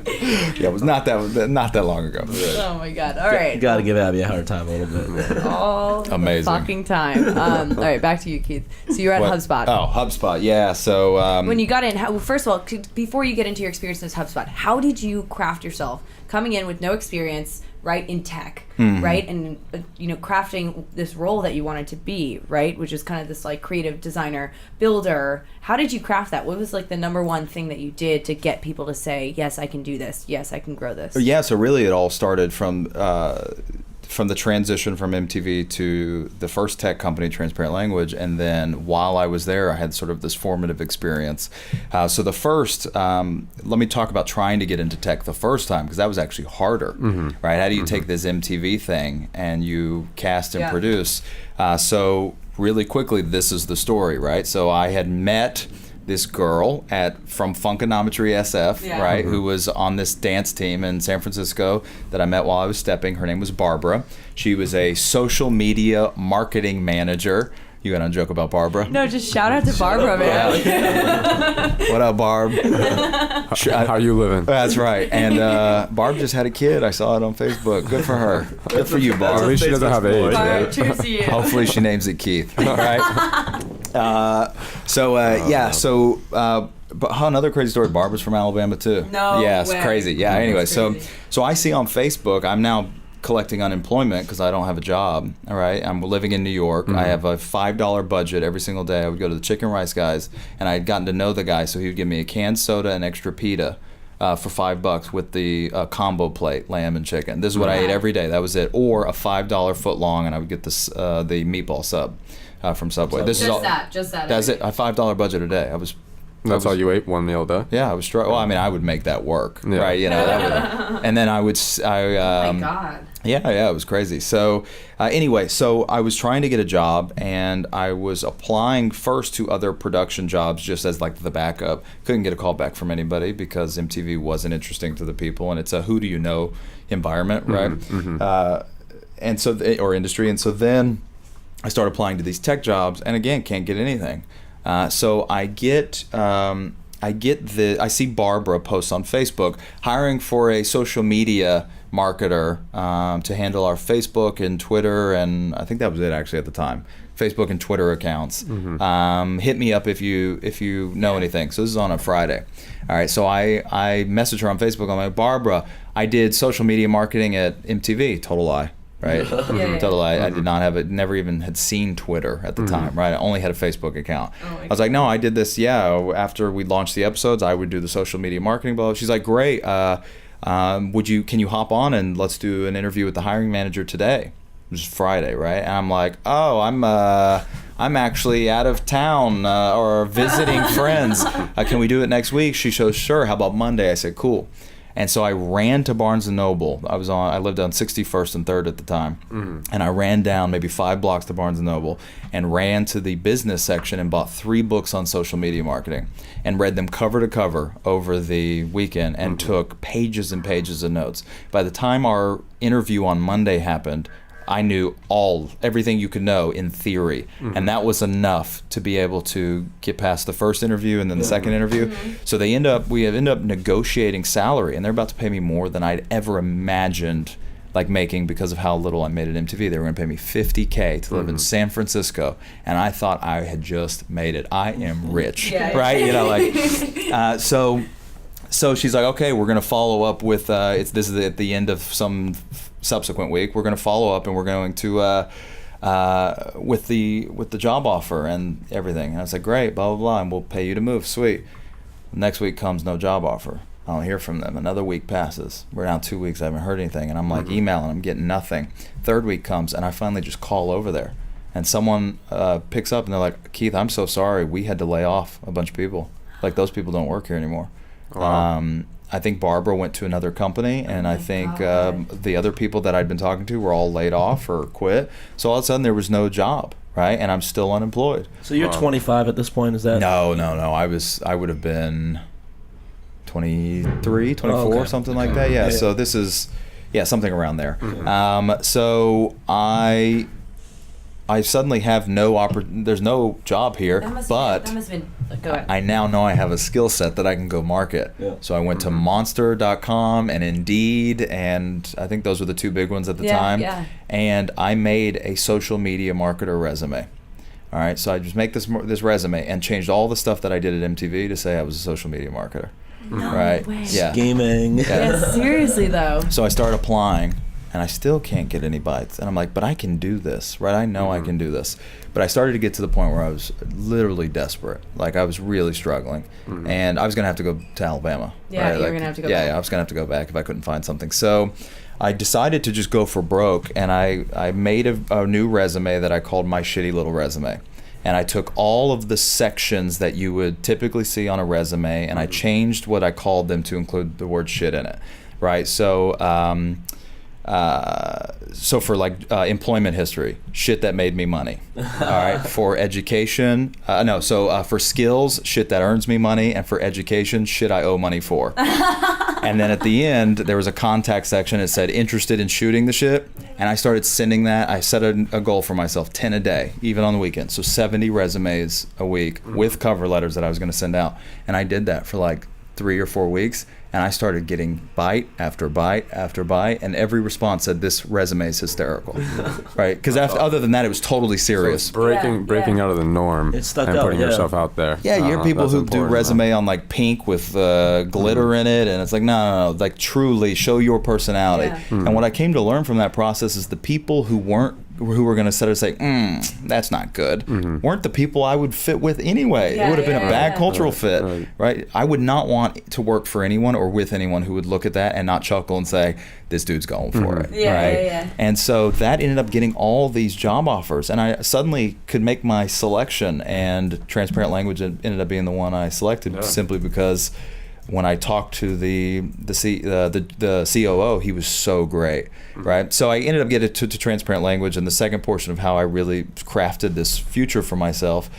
Yeah, it was not that long ago. Oh my God! All right. Got to give Abby a hard time a little bit. All Amazing. the fucking time. All right, back to you, Keith. So you're at HubSpot. Oh, HubSpot. Yeah. So when you got in, first of all, before you get into your experience as HubSpot, how did you craft yourself coming in with no experience, right, in tech, right, and crafting this role that you wanted to be, right, which is kind of this like creative designer, builder. How did you craft that? What was like the number one thing that you did to get people to say, yes, I can do this, yes, I can grow this? Yeah. So really, it all started from the transition from MTV to the first tech company, Transparent Language, and then while I was there, I had sort of this formative experience. So the first, let me talk about trying to get into tech the first time, because that was actually harder, right? How do you take this MTV thing and you cast and produce? So really quickly, this is the story, right? So I had met this girl from Funkonometry SF, right, who was on this dance team in San Francisco that I met while I was stepping. Her name was Barbara. She was a social media marketing manager. You got a joke about Barbara? No, just shout out to Barbara, man. What up, Barb? How you living? That's right. And Barb just had a kid. I saw it on Facebook. Good for her. Good for you, Barb. At least she doesn't have AIDS. Barb, cheers to you. Hopefully she names it Keith. All right. But another crazy story. Barbara's from Alabama too. No Yeah, it's way. crazy. Yeah. Anyway, That's crazy. so I see on Facebook, I'm now collecting unemployment because I don't have a job. All right, I'm living in New York. I have a $5 budget every single day. I would go to the Chicken Rice guys, and I had gotten to know the guy, so he would give me a canned soda and extra pita. For $5 with the combo plate, lamb and chicken. This is what I ate every day. That was it. Or a $5 foot long, and I would get this the meatball sub from Subway. This is all. Just that. That's it. A $5 budget a day. That's all you ate, one meal a day? Yeah, I was struggling. Well, I mean, I would make that work, Yeah. right? And then I would. Oh my God. Yeah, it was crazy. So anyway, so I was trying to get a job, and I was applying first to other production jobs just as like the backup. Couldn't get a call back from anybody because MTV wasn't interesting to the people, and it's a who do you know environment, right? And so, or industry. And so then I started applying to these tech jobs, and again, can't get anything. So I see Barbara post on Facebook hiring for a social media marketer to handle our Facebook and Twitter, and I think that was it actually at the time. Facebook and Twitter accounts. Hit me up if you know anything. So this is on a Friday. All right, so I message her on Facebook. I'm like, Barbara, I did social media marketing at MTV. Total lie. Right? Total lie. I did not have it, never even had seen Twitter at the time, right? I only had a Facebook account. I was like, no, I did this, after we launched the episodes, I would do the social media marketing, blah. She's like, great. Can you hop on and let's do an interview with the hiring manager today? It was Friday, right? And I'm like, oh, I'm actually out of town or visiting friends. Can we do it next week? She goes, sure. How about Monday? I said, cool. And so I ran to Barnes & Noble. I lived on 61st and 3rd at the time. And I ran down maybe 5 blocks to Barnes & Noble and ran to the business section and bought 3 books on social media marketing and read them cover to cover over the weekend and took pages and pages of notes. By the time our interview on Monday happened, I knew everything you could know in theory, and that was enough to be able to get past the first interview and then the second interview. So we end up negotiating salary, and they're about to pay me more than I'd ever imagined like making, because of how little I made at MTV. They were going to pay me $50K to live in San Francisco, and I thought I had just made it. I am rich, right? You know, like so she's like, okay, we're going to follow up with this is at the end of some subsequent week. We're going to follow up, and we're going to with the job offer and everything. And I was like, great, blah blah blah, and we'll pay you to move. Sweet. Next week comes, no job offer. I don't hear from them. Another week passes. We're now 2 weeks. I haven't heard anything. And I'm like emailing. I'm getting nothing. Third week comes, and I finally just call over there. And someone picks up, and they're like, Keith, I'm so sorry. We had to lay off a bunch of people. Like, those people don't work here anymore. Wow. I think Barbara went to another company, and I think the other people that I'd been talking to were all laid off or quit. So all of a sudden, there was no job, right? And I'm still unemployed. So you're 25 at this point, is that? No. I would have been 23, 24, something like that. Yeah. So this is, something around there. So I suddenly have there's no job here, that must have been, go ahead. I now know I have a skill set that I can go market. Yeah. So I went to Monster.com and Indeed, and I think those were the two big ones at the time. Yeah. And I made a social media marketer resume. All right, so I just make this resume and changed all the stuff that I did at MTV to say I was a social media marketer. No right? way. Yeah. Scheming. Yeah, seriously though. So I started applying, and I still can't get any bites. And I'm like, but I can do this, right? I know I can do this. But I started to get to the point where I was literally desperate. Like, I was really struggling. And I was going to have to go to Alabama. Yeah, right? you were going to have to go back. Yeah, I was going to have to go back if I couldn't find something. So I decided to just go for broke, and I made a new resume that I called my shitty little resume. And I took all of the sections that you would typically see on a resume, and I changed what I called them to include the word shit in it, right? So so for like employment history, shit that made me money. All right. For education, for skills, shit that earns me money, and for education, shit I owe money for. And then at the end, there was a contact section. It said interested in shooting the shit, and I started sending that. I set a goal for myself, 10 a day, even on the weekends. So 70 resumes a week with cover letters that I was going to send out, and I did that for like 3 or 4 weeks. And I started getting bite after bite after bite, and every response said, this resume is hysterical, right? Because other than that, it was totally serious. So breaking out of the norm and putting yourself out there. Yeah, you hear people who do resume on like pink with glitter in it, and it's like, no, like truly show your personality. Yeah. And what I came to learn from that process is the people who were going to sit and say, that's not good, weren't the people I would fit with anyway. It would have been a bad cultural fit, right? I would not want to work for anyone or with anyone who would look at that and not chuckle and say, this dude's going for it, right? And so that ended up getting all these job offers, and I suddenly could make my selection, and transparent language ended up being the one I selected simply because when I talked to the COO, he was so great, right? So I ended up getting to transparent language, and the second portion of how I really crafted this future for myself,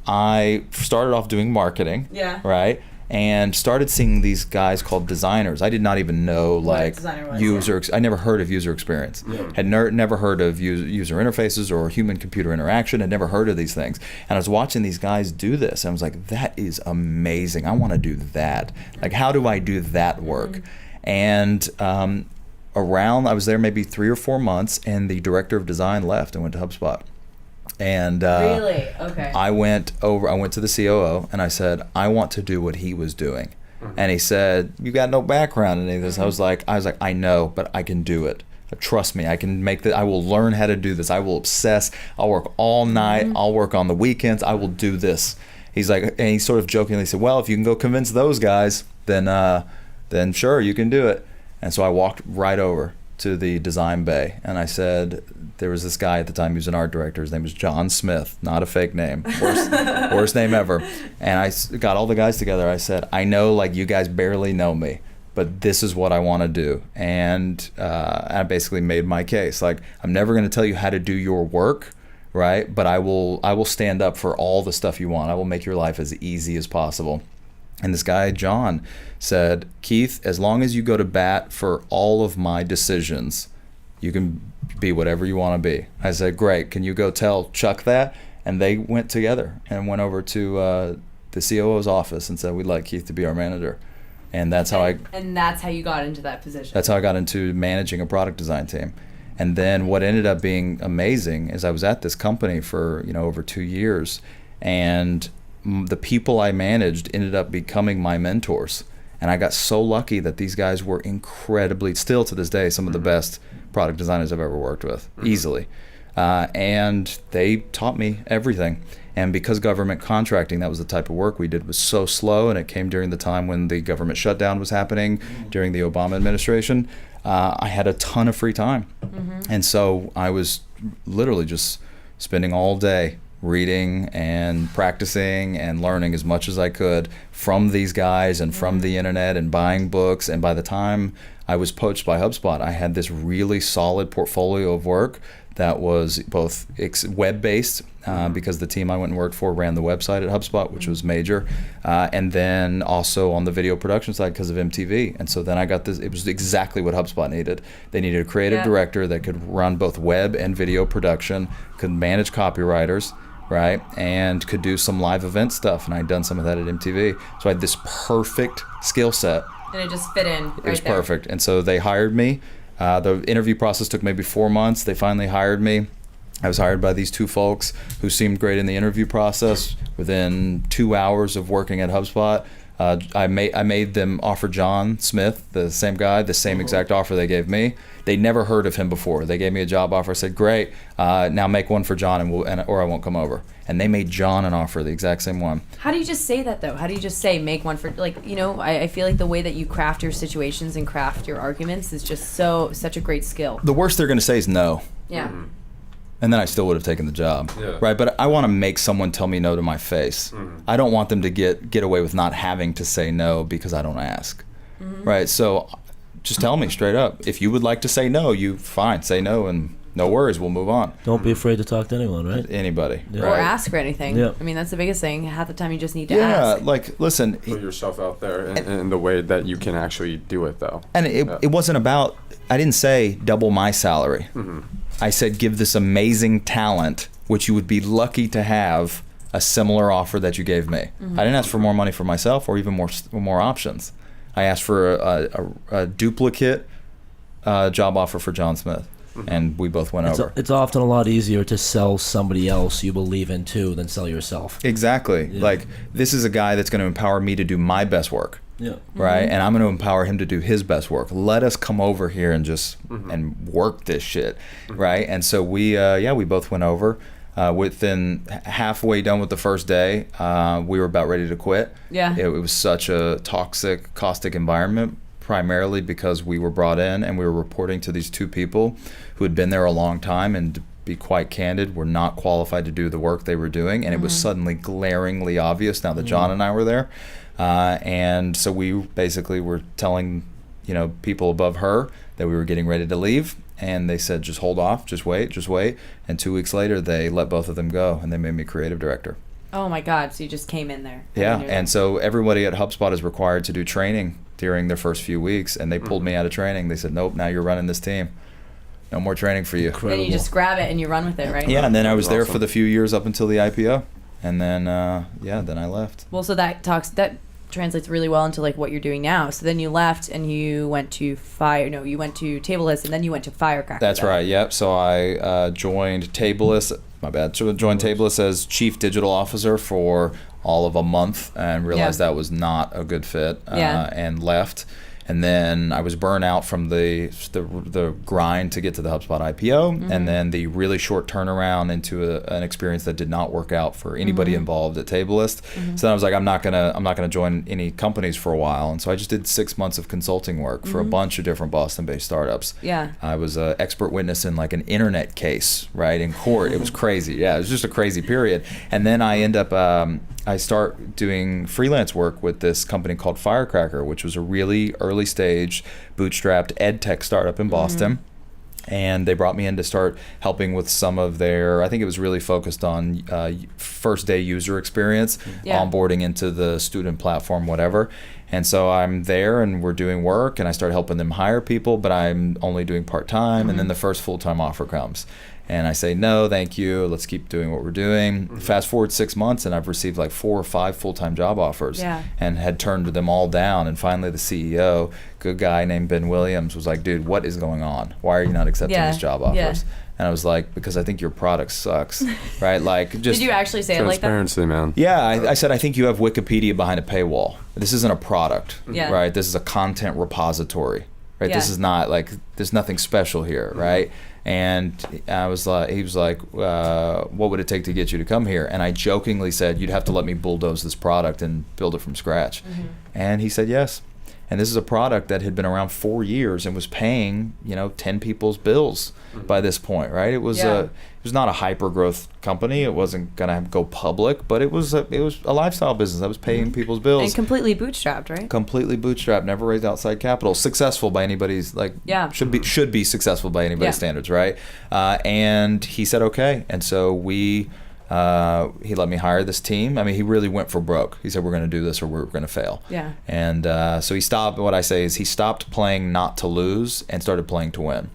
I started off doing marketing, right? And started seeing these guys called designers. I did not even know like I never heard of user experience. Had never heard of user interfaces or human-computer interaction. Had never heard of these things. And I was watching these guys do this, and I was like, that is amazing. I want to do that. Like, how do I do that work? And I was there maybe 3 or 4 months, and the director of design left and went to HubSpot. And really? Okay. I went to the COO, and I said, I want to do what he was doing. And he said, you got no background in any of this. I was like, I know, but I can do it. Trust me, I can make that. I will learn how to do this. I will obsess. I'll work all night. I'll work on the weekends. I will do this. He's like, and he sort of jokingly said, well, if you can go convince those guys, then sure, you can do it. And so I walked right over to the design bay, and I said, there was this guy at the time, he was an art director, his name was John Smith, not a fake name, worst name ever. And I got all the guys together. I said, I know like you guys barely know me, but this is what I want to do. And I basically made my case. Like, I'm never going to tell you how to do your work, right? But I will stand up for all the stuff you want. I will make your life as easy as possible. And this guy, John, said, Keith, as long as you go to bat for all of my decisions, you can be whatever you want to be. I said, great. Can you go tell Chuck that? And they went together and went over to the COO's office and said, we'd like Keith to be our manager. And that's how And that's how you got into that position. That's how I got into managing a product design team. And then what ended up being amazing is I was at this company for, over 2 years, and the people I managed ended up becoming my mentors. And I got so lucky that these guys were incredibly, still to this day, some of the best product designers I've ever worked with, easily. And they taught me everything. And because government contracting, that was the type of work we did, was so slow, and it came during the time when the government shutdown was happening during the Obama administration, I had a ton of free time. And so I was literally just spending all day reading and practicing and learning as much as I could from these guys and from the internet, and buying books. And by the time I was poached by HubSpot, I had this really solid portfolio of work that was both web-based, because the team I went and worked for ran the website at HubSpot, which was major, and then also on the video production side because of MTV. And so then I got this, it was exactly what HubSpot needed. They needed a creative director that could run both web and video production, could manage copywriters, right, and could do some live event stuff. And I'd done some of that at MTV. So I had this perfect skill set. And it just fit in right It was there. perfect. And so they hired me. The interview process took maybe 4 months. They finally hired me. I was hired by these two folks who seemed great in the interview process. Within 2 hours of working at HubSpot, I made them offer John Smith, the same guy, the same exact offer they gave me. They never heard of him before. They gave me a job offer. I said, great, now make one for John, or I won't come over. And they made John an offer, the exact same one. How do you just say that, though? How do you just say make one for, I feel like the way that you craft your situations and craft your arguments is just such a great skill. The worst they're going to say is no. Yeah. And then I still would have taken the job, right? But I want to make someone tell me no to my face. I don't want them to get away with not having to say no because I don't ask, right? So just tell me straight up. If you would like to say no, fine, say no, and no worries, we'll move on. Don't be afraid to talk to anyone, right? Anybody, Yeah. Or right? ask for anything. Yeah. I mean, that's the biggest thing. Half the time you just need to ask. Yeah, like, listen, Put yourself out there in the way that you can actually do it, though. and it wasn't about, I didn't say double my salary. I said give this amazing talent, which you would be lucky to have, a similar offer that you gave me. I didn't ask for more money for myself or even more options. I asked for a duplicate job offer for John Smith, and we both went over. It's often a lot easier to sell somebody else you believe in too than sell yourself. Exactly. Yeah. Like, this is a guy that's going to empower me to do my best work. Yeah. Right, and I'm going to empower him to do his best work. Let us come over here and just and work this shit, right? And so we both went over. Within halfway done with the first day, we were about ready to quit. Yeah. It was such a toxic, caustic environment, primarily because we were brought in and we were reporting to these two people who had been there a long time, and to be quite candid, were not qualified to do the work they were doing. And it was suddenly glaringly obvious now that John and I were there. And so we basically were telling, people above her that we were getting ready to leave, and they said, just hold off, just wait. And 2 weeks later, they let both of them go, and they made me creative director. Oh my God! So you just came in there. Yeah, you're and so everybody at HubSpot is required to do training during their first few weeks, and they pulled me out of training. They said, nope, now you're running this team. No more training for you. Then you just grab it and you run with it, right? Yeah, and then I was there Awesome. for the few years up until the IPO, and then then I left. Well, so that translates really well into like what you're doing now. So then you left and you went to you went to Tableless, and then you went to Firecracker. That's right. Yep. So I joined Tableless. My bad. So I joined Tableless as chief digital officer for all of a month, and realized that was not a good fit, and left. And then I was burnt out from the grind to get to the HubSpot IPO, and then the really short turnaround into an experience that did not work out for anybody involved at Tablelist. So then I was like, I'm not gonna join any companies for a while, and so I just did 6 months of consulting work for a bunch of different Boston-based startups. Yeah. I was an expert witness in like an internet case, right, in court. It was crazy. Yeah, it was just a crazy period. And then I end up I start doing freelance work with this company called Firecracker, which was a really early stage bootstrapped ed tech startup in Boston. And they brought me in to start helping with some of their, I think it was really focused on first day user experience, onboarding into the student platform, whatever. And so I'm there and we're doing work, and I start helping them hire people, but I'm only doing part-time. And then the first full-time offer comes. And I say, no, thank you. Let's keep doing what we're doing. Fast forward 6 months, and I've received like 4 or 5 full-time job offers, and had turned them all down. And finally, the CEO, good guy named Ben Williams, was like, dude, what is going on? Why are you not accepting these job offers? And I was like, because I think your product sucks, right? Like, just did you actually say it like that? Transparency, man. Yeah, I said, I think you have Wikipedia behind a paywall. This isn't a product, Yeah. right? This is a content repository, right? This is not like, there's nothing special here, right? And I was like, he was like, what would it take to get you to come here? And I jokingly said, you'd have to let me bulldoze this product and build it from scratch. And he said yes. And this is a product that had been around 4 years and was paying, 10 people's bills by this point, right? It was it was not a hyper growth company. It wasn't gonna go public, but it was a lifestyle business that was paying people's bills. And completely bootstrapped, right? Completely bootstrapped, never raised outside capital. Successful by anybody's should be successful by anybody's standards, right? And he said okay, and so he let me hire this team. I mean, he really went for broke. He said, we're going to do this or we're going to fail. Yeah. And so he stopped. What I say is he stopped playing not to lose and started playing to win.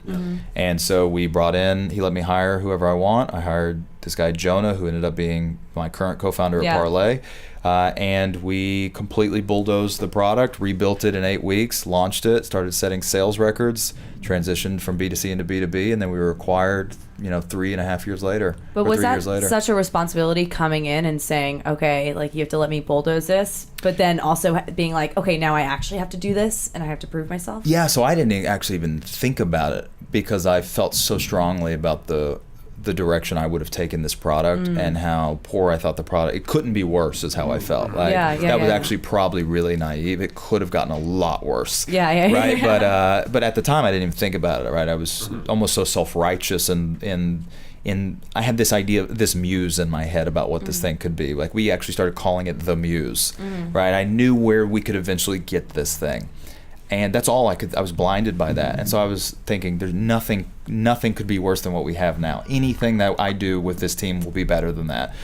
And so he let me hire whoever I want. I hired this guy, Jonah, who ended up being my current co-founder at Parlay. And we completely bulldozed the product, rebuilt it in 8 weeks, launched it, started setting sales records, transitioned from B2C into B2B, and then we were acquired, 3.5 years later. But was that such a responsibility coming in and saying, okay, like you have to let me bulldoze this, but then also being like, okay, now I actually have to do this and I have to prove myself? Yeah, so I didn't actually even think about it because I felt so strongly about the direction I would have taken this product and how poor I thought the product. It couldn't be worse is how I felt. Like, that was actually probably really naive. It could have gotten a lot worse. Right? But at the time I didn't even think about it, right? I was almost so self-righteous and I had this idea, this muse in my head about what this thing could be. Like, we actually started calling it the muse, right? I knew where we could eventually get this thing. And that's all I was blinded by that. And so I was thinking there's nothing could be worse than what we have now. Anything that I do with this team will be better than that.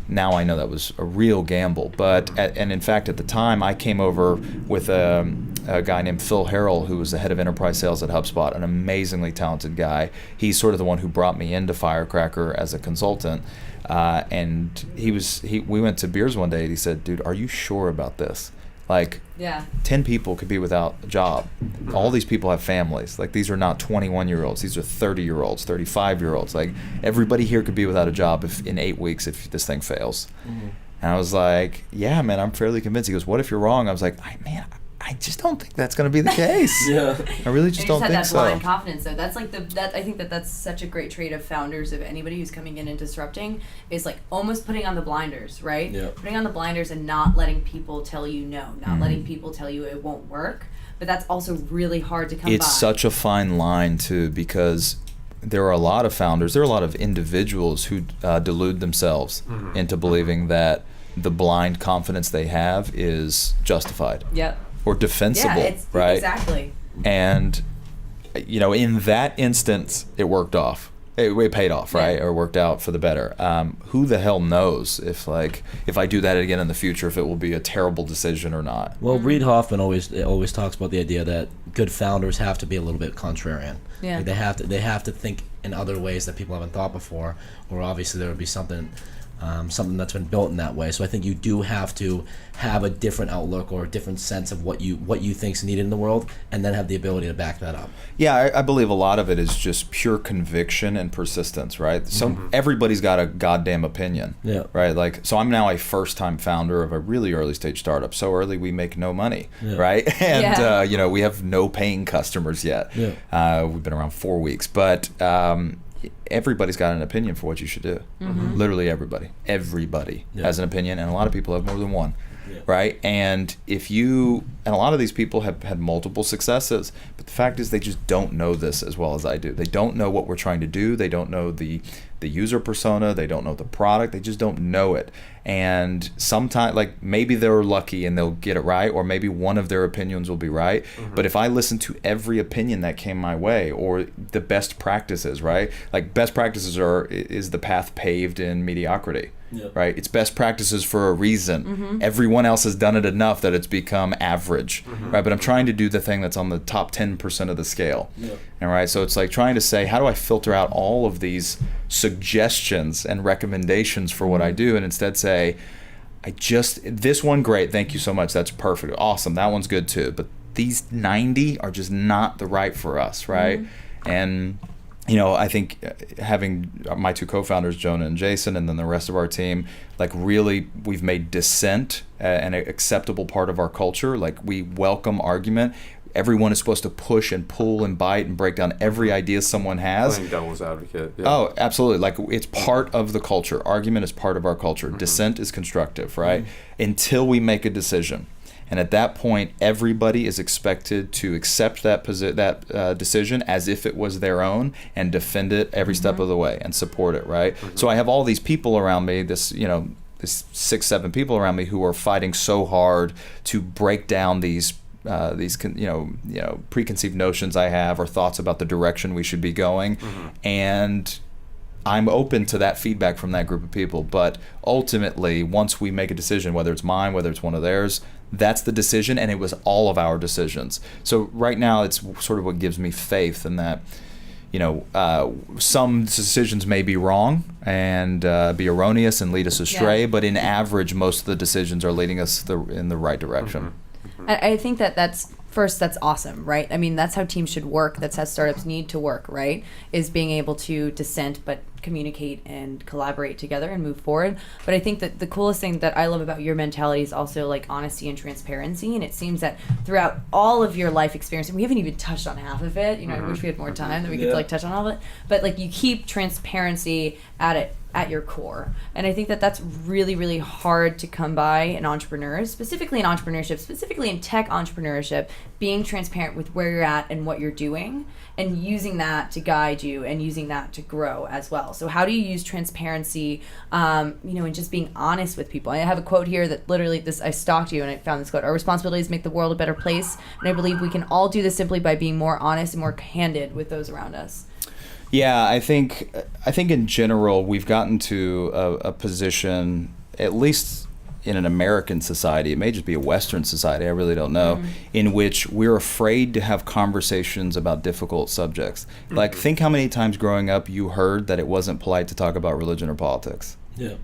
Now I know that was a real gamble. And in fact, at the time, I came over with a guy named Phil Harrell, who was the head of enterprise sales at HubSpot, an amazingly talented guy. He's sort of the one who brought me into Firecracker as a consultant. And we went to beers one day and he said, dude, are you sure about this? Like, 10 people could be without a job. All these people have families. Like, these are not 21-year-olds. These are 30-year-olds, 35-year-olds. Like, everybody here could be without a job in 8 weeks if this thing fails. And I was like, yeah, man, I'm fairly convinced. He goes, what if you're wrong? I was like, I just don't think that's going to be the case. I really just don't think so. You just had that blind confidence, though. That's like I think that's such a great trait of founders, of anybody who's coming in and disrupting, is like almost putting on the blinders, right? Putting on the blinders and not letting people tell you no, not letting people tell you it won't work. But that's also really hard to come by. It's such a fine line, too, because there are a lot of founders, there are a lot of individuals who delude themselves into believing that the blind confidence they have is justified. Or defensible, right? Exactly. And, in that instance, it worked off. It paid off, right? Or worked out for the better. Who the hell knows if I do that again in the future, if it will be a terrible decision or not? Well, Reid Hoffman always talks about the idea that good founders have to be a little bit contrarian. Like they have to think in other ways that people haven't thought before, or obviously there would be something that's been built in that way. So I think you do have to have a different outlook or a different sense of what you think is needed in the world, and then have the ability to back that up. Yeah, I believe a lot of it is just pure conviction and persistence, right? So everybody's got a goddamn opinion, right? Like, so I'm now a first-time founder of a really early-stage startup. So early we make no money, right? And we have no paying customers yet. We've been around 4 weeks, but everybody's got an opinion for what you should do. Literally everybody has an opinion, and a lot of people have more than one. Right? And a lot of these people have had multiple successes, but the fact is they just don't know this as well as I do. They don't know what we're trying to do. They don't know the user persona. They don't know the product. They just don't know it. And sometimes, like, maybe they're lucky and they'll get it right, or maybe one of their opinions will be right. But if I listen to every opinion that came my way, or the best practices, right? Like, best practices is the path paved in mediocrity. Yep. right? It's best practices for a reason. Everyone else has done it enough that it's become average, right? But I'm trying to do the thing that's on the top 10% of the scale. Yep. All right, so it's like trying to say, how do I filter out all of these suggestions and recommendations for what I do, and instead say, this one, great, thank you so much, that's perfect, awesome, that one's good too, but these 90 are just not the right for us, right? And I think having my two co-founders, Jonah and Jason, and then the rest of our team, like really, we've made dissent an acceptable part of our culture. Like we welcome argument. Everyone is supposed to push and pull and bite and break down every idea someone has. Playing devil's advocate. Yeah. Oh, absolutely. Like it's part of the culture. Argument is part of our culture. Dissent is constructive, right? Until we make a decision. And at that point, everybody is expected to accept that decision as if it was their own and defend it every step of the way and support it, right? So I have all these people around me, this 6-7 people around me who are fighting so hard to break down these preconceived notions I have or thoughts about the direction we should be going, and I'm open to that feedback from that group of people. But ultimately, once we make a decision, whether it's mine, whether it's one of theirs, that's the decision, and it was all of our decisions. So right now, it's sort of what gives me faith in that. Some decisions may be wrong and be erroneous and lead us astray, but in average, most of the decisions are leading us in the right direction. I think that's awesome, right? I mean, that's how teams should work. That's how startups need to work, right? Is being able to dissent but communicate and collaborate together and move forward. But I think that the coolest thing that I love about your mentality is also like honesty and transparency. And it seems that throughout all of your life experience, and we haven't even touched on half of it. I wish we had more time that we could touch on all of it. But like you keep transparency at your core. And I think that that's really, really hard to come by in entrepreneurs, specifically in entrepreneurship, specifically in tech entrepreneurship, being transparent with where you're at and what you're doing and using that to guide you and using that to grow as well. So how do you use transparency, and just being honest with people? I have a quote here that literally I stalked you and I found this quote. Our responsibility is to make the world a better place. And I believe we can all do this simply by being more honest and more candid with those around us. Yeah, I think in general we've gotten to a position, at least in an American society, it may just be a Western society, I really don't know, in which we're afraid to have conversations about difficult subjects. Like, think how many times growing up you heard that it wasn't polite to talk about religion or politics. Yeah.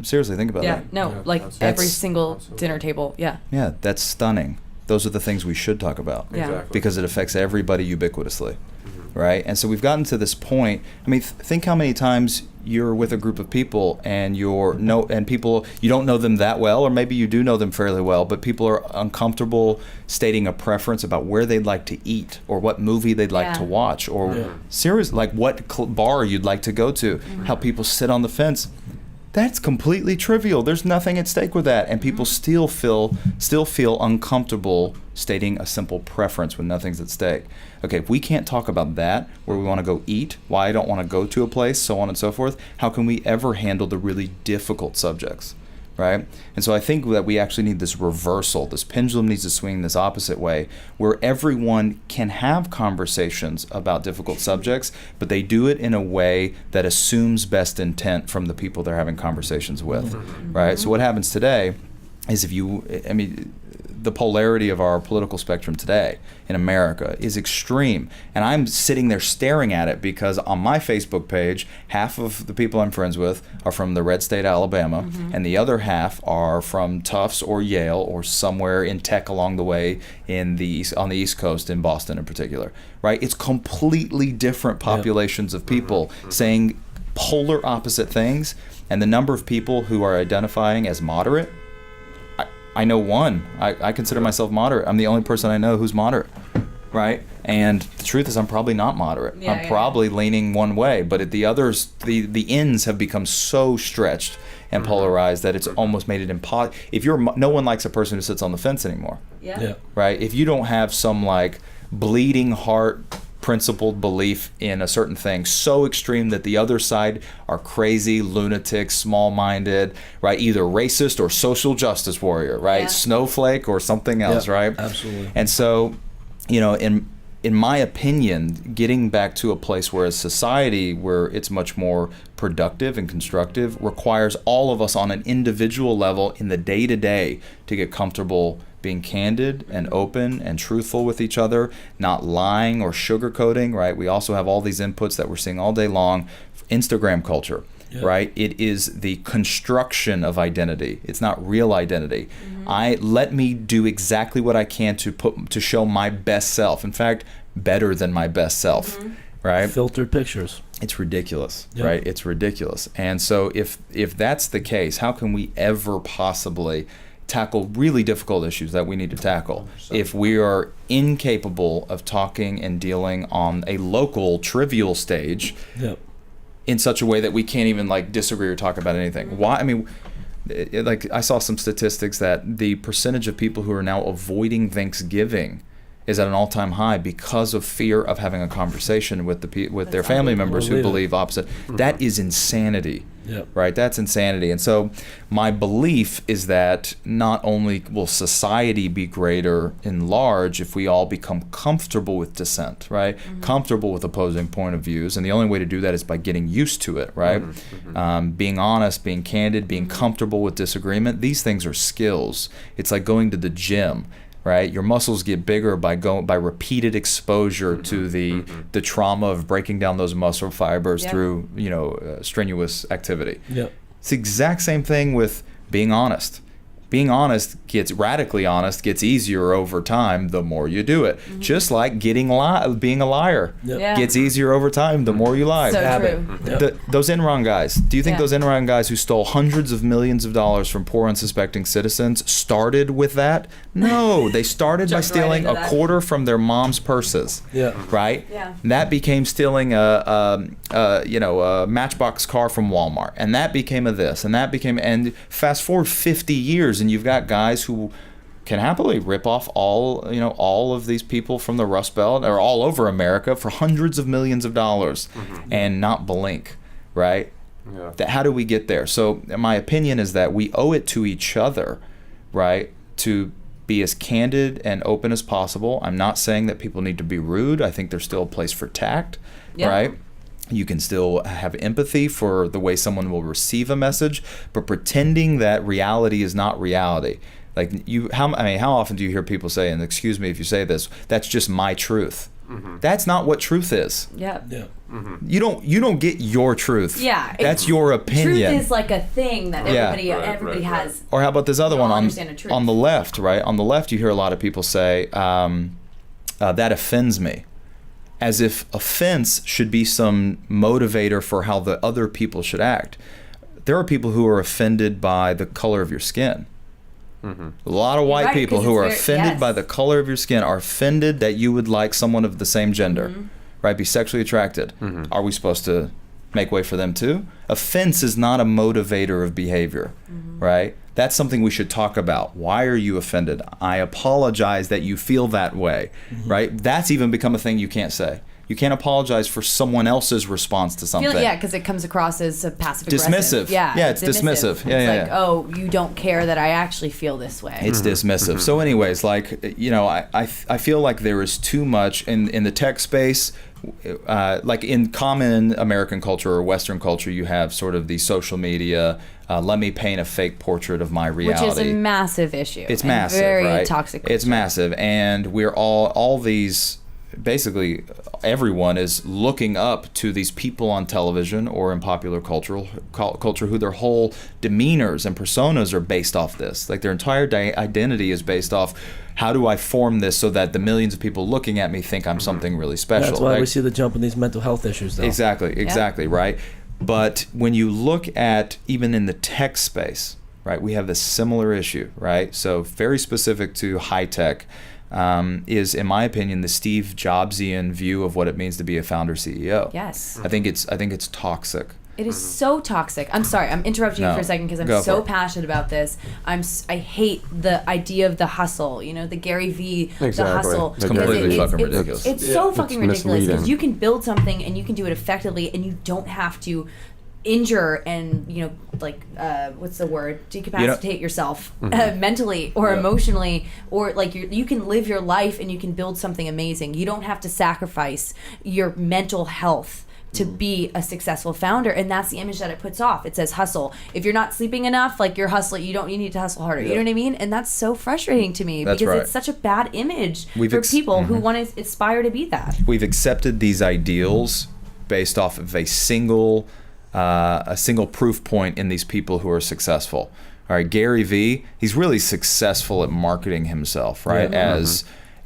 Seriously, think about that. Every single dinner table, Yeah, that's stunning. Those are the things we should talk about. Exactly. Because it affects everybody ubiquitously. Right? And so we've gotten to this point. I mean, think how many times you're with a group of people and people, you don't know them that well, or maybe you do know them fairly well, but people are uncomfortable stating a preference about where they'd like to eat or what movie they'd like to watch or seriously, like what bar you'd like to go to, how people sit on the fence. That's completely trivial. There's nothing at stake with that, and people still feel uncomfortable stating a simple preference when nothing's at stake. Okay, if we can't talk about that, where we want to go eat, why I don't want to go to a place, so on and so forth, how can we ever handle the really difficult subjects, right? And so I think that we actually need this reversal. This pendulum needs to swing this opposite way, where everyone can have conversations about difficult subjects, but they do it in a way that assumes best intent from the people they're having conversations with, right? So what happens today is the polarity of our political spectrum today in America is extreme. And I'm sitting there staring at it because on my Facebook page, half of the people I'm friends with are from the red state of Alabama, and the other half are from Tufts or Yale or somewhere in tech along the way on the East Coast, in Boston in particular, right? It's completely different populations of people saying polar opposite things, and the number of people who are identifying as moderate, I know one. I consider myself moderate. I'm the only person I know who's moderate, right? And the truth is I'm probably not moderate. I'm probably leaning one way, but at the others, the ends have become so stretched and polarized that it's almost made it impossible. No one likes a person who sits on the fence anymore, right? If you don't have some like bleeding heart principled belief in a certain thing so extreme that the other side are crazy, lunatics, small-minded, right? Either racist or social justice warrior, right? Snowflake or something else, right? Absolutely. And so, in in my opinion, getting back to a place where a society where it's much more productive and constructive requires all of us on an individual level in the day-to-day to get comfortable being candid and open and truthful with each other, not lying or sugarcoating, right? We also have all these inputs that we're seeing all day long. Instagram culture, right? It is the construction of identity. It's not real identity. Let me do exactly what I can to show my best self. In fact, better than my best self, right? Filtered pictures. It's ridiculous, right? It's ridiculous. And so if that's the case, how can we ever possibly tackle really difficult issues that we need to tackle if we are incapable of talking and dealing on a local trivial stage in such a way that we can't even like disagree or talk about anything? Why? I mean, like I saw some statistics that the percentage of people who are now avoiding Thanksgiving is at an all-time high because of fear of having a conversation with their family members who believe opposite. That is insanity. Right? That's insanity. And so my belief is that not only will society be greater in large if we all become comfortable with dissent, right? Comfortable with opposing point of views. And the only way to do that is by getting used to it, right? Being honest, being candid, being comfortable with disagreement. These things are skills. It's like going to the gym. Right, your muscles get bigger by repeated exposure to the trauma of breaking down those muscle fibers through strenuous activity. It's the exact same thing with being honest. Being honest radically honest gets easier over time the more you do it. Just like being a liar gets easier over time the more you lie. So true. Those Enron guys, do you think those Enron guys who stole hundreds of millions of dollars from poor unsuspecting citizens started with that? No, they started by stealing a quarter from their mom's purses. Right? And that became stealing a Matchbox car from Walmart, and that became and fast forward 50 years and you've got guys who can happily rip off all of these people from the Rust Belt or all over America for hundreds of millions of dollars and not blink, right? How do we get there? So my opinion is that we owe it to each other, right, to be as candid and open as possible. I'm not saying that people need to be rude. I think there's still a place for tact, right? You can still have empathy for the way someone will receive a message, but pretending that reality is not reality. Like how often do you hear people say, and excuse me if you say this, that's just my truth. That's not what truth is. You don't get your truth. That's your opinion. Truth is like a thing that everybody has. Or how about this other one on the left, right? On the left, you hear a lot of people say, that offends me. As if offense should be some motivator for how the other people should act. There are people who are offended by the color of your skin. A lot of white people who are offended by the color of your skin are offended that you would like someone of the same gender, right? Be sexually attracted. Are we supposed to make way for them too? Offense is not a motivator of behavior, right? That's something we should talk about. Why are you offended? I apologize that you feel that way, right? That's even become a thing you can't say. You can't apologize for someone else's response to something. Because it comes across as a passive aggressive. Dismissive. Yeah, it's dismissive. It's oh, you don't care that I actually feel this way. It's dismissive. So anyways, I feel like there is too much in the tech space. Like in common American culture or Western culture, you have sort of the social media, let me paint a fake portrait of my reality. Which is a massive issue. It's massive, very right? Toxic culture. It's massive. And we're all these, basically everyone is looking up to these people on television or in popular culture who their whole demeanors and personas are based off this. Like their entire identity is based off, how do I form this so that the millions of people looking at me think I'm something really special? That's why we see the jump in these mental health issues, though. Exactly, right? But when you look at, even in the tech space, right, we have this similar issue, right? So very specific to high tech is, in my opinion, the Steve Jobsian view of what it means to be a founder CEO. Yes. I think it's toxic. It is so toxic. I'm sorry, I'm interrupting you for a second because I'm so passionate about this. I hate the idea of the hustle, the Gary Vee, the hustle. It's completely fucking ridiculous. It's so fucking ridiculous because you can build something and you can do it effectively and you don't have to injure and what's the word, decapacitate yourself mentally or emotionally, or like you can live your life and you can build something amazing. You don't have to sacrifice your mental health to be a successful founder, and that's the image that it puts off. It says hustle. If you're not sleeping enough, like you're hustling, you need to hustle harder. You know what I mean? And that's so frustrating to me because it's such a bad image for people who want to aspire to be that. We've accepted these ideals based off of a single proof point in these people who are successful. All right, Gary Vee, he's really successful at marketing himself, right?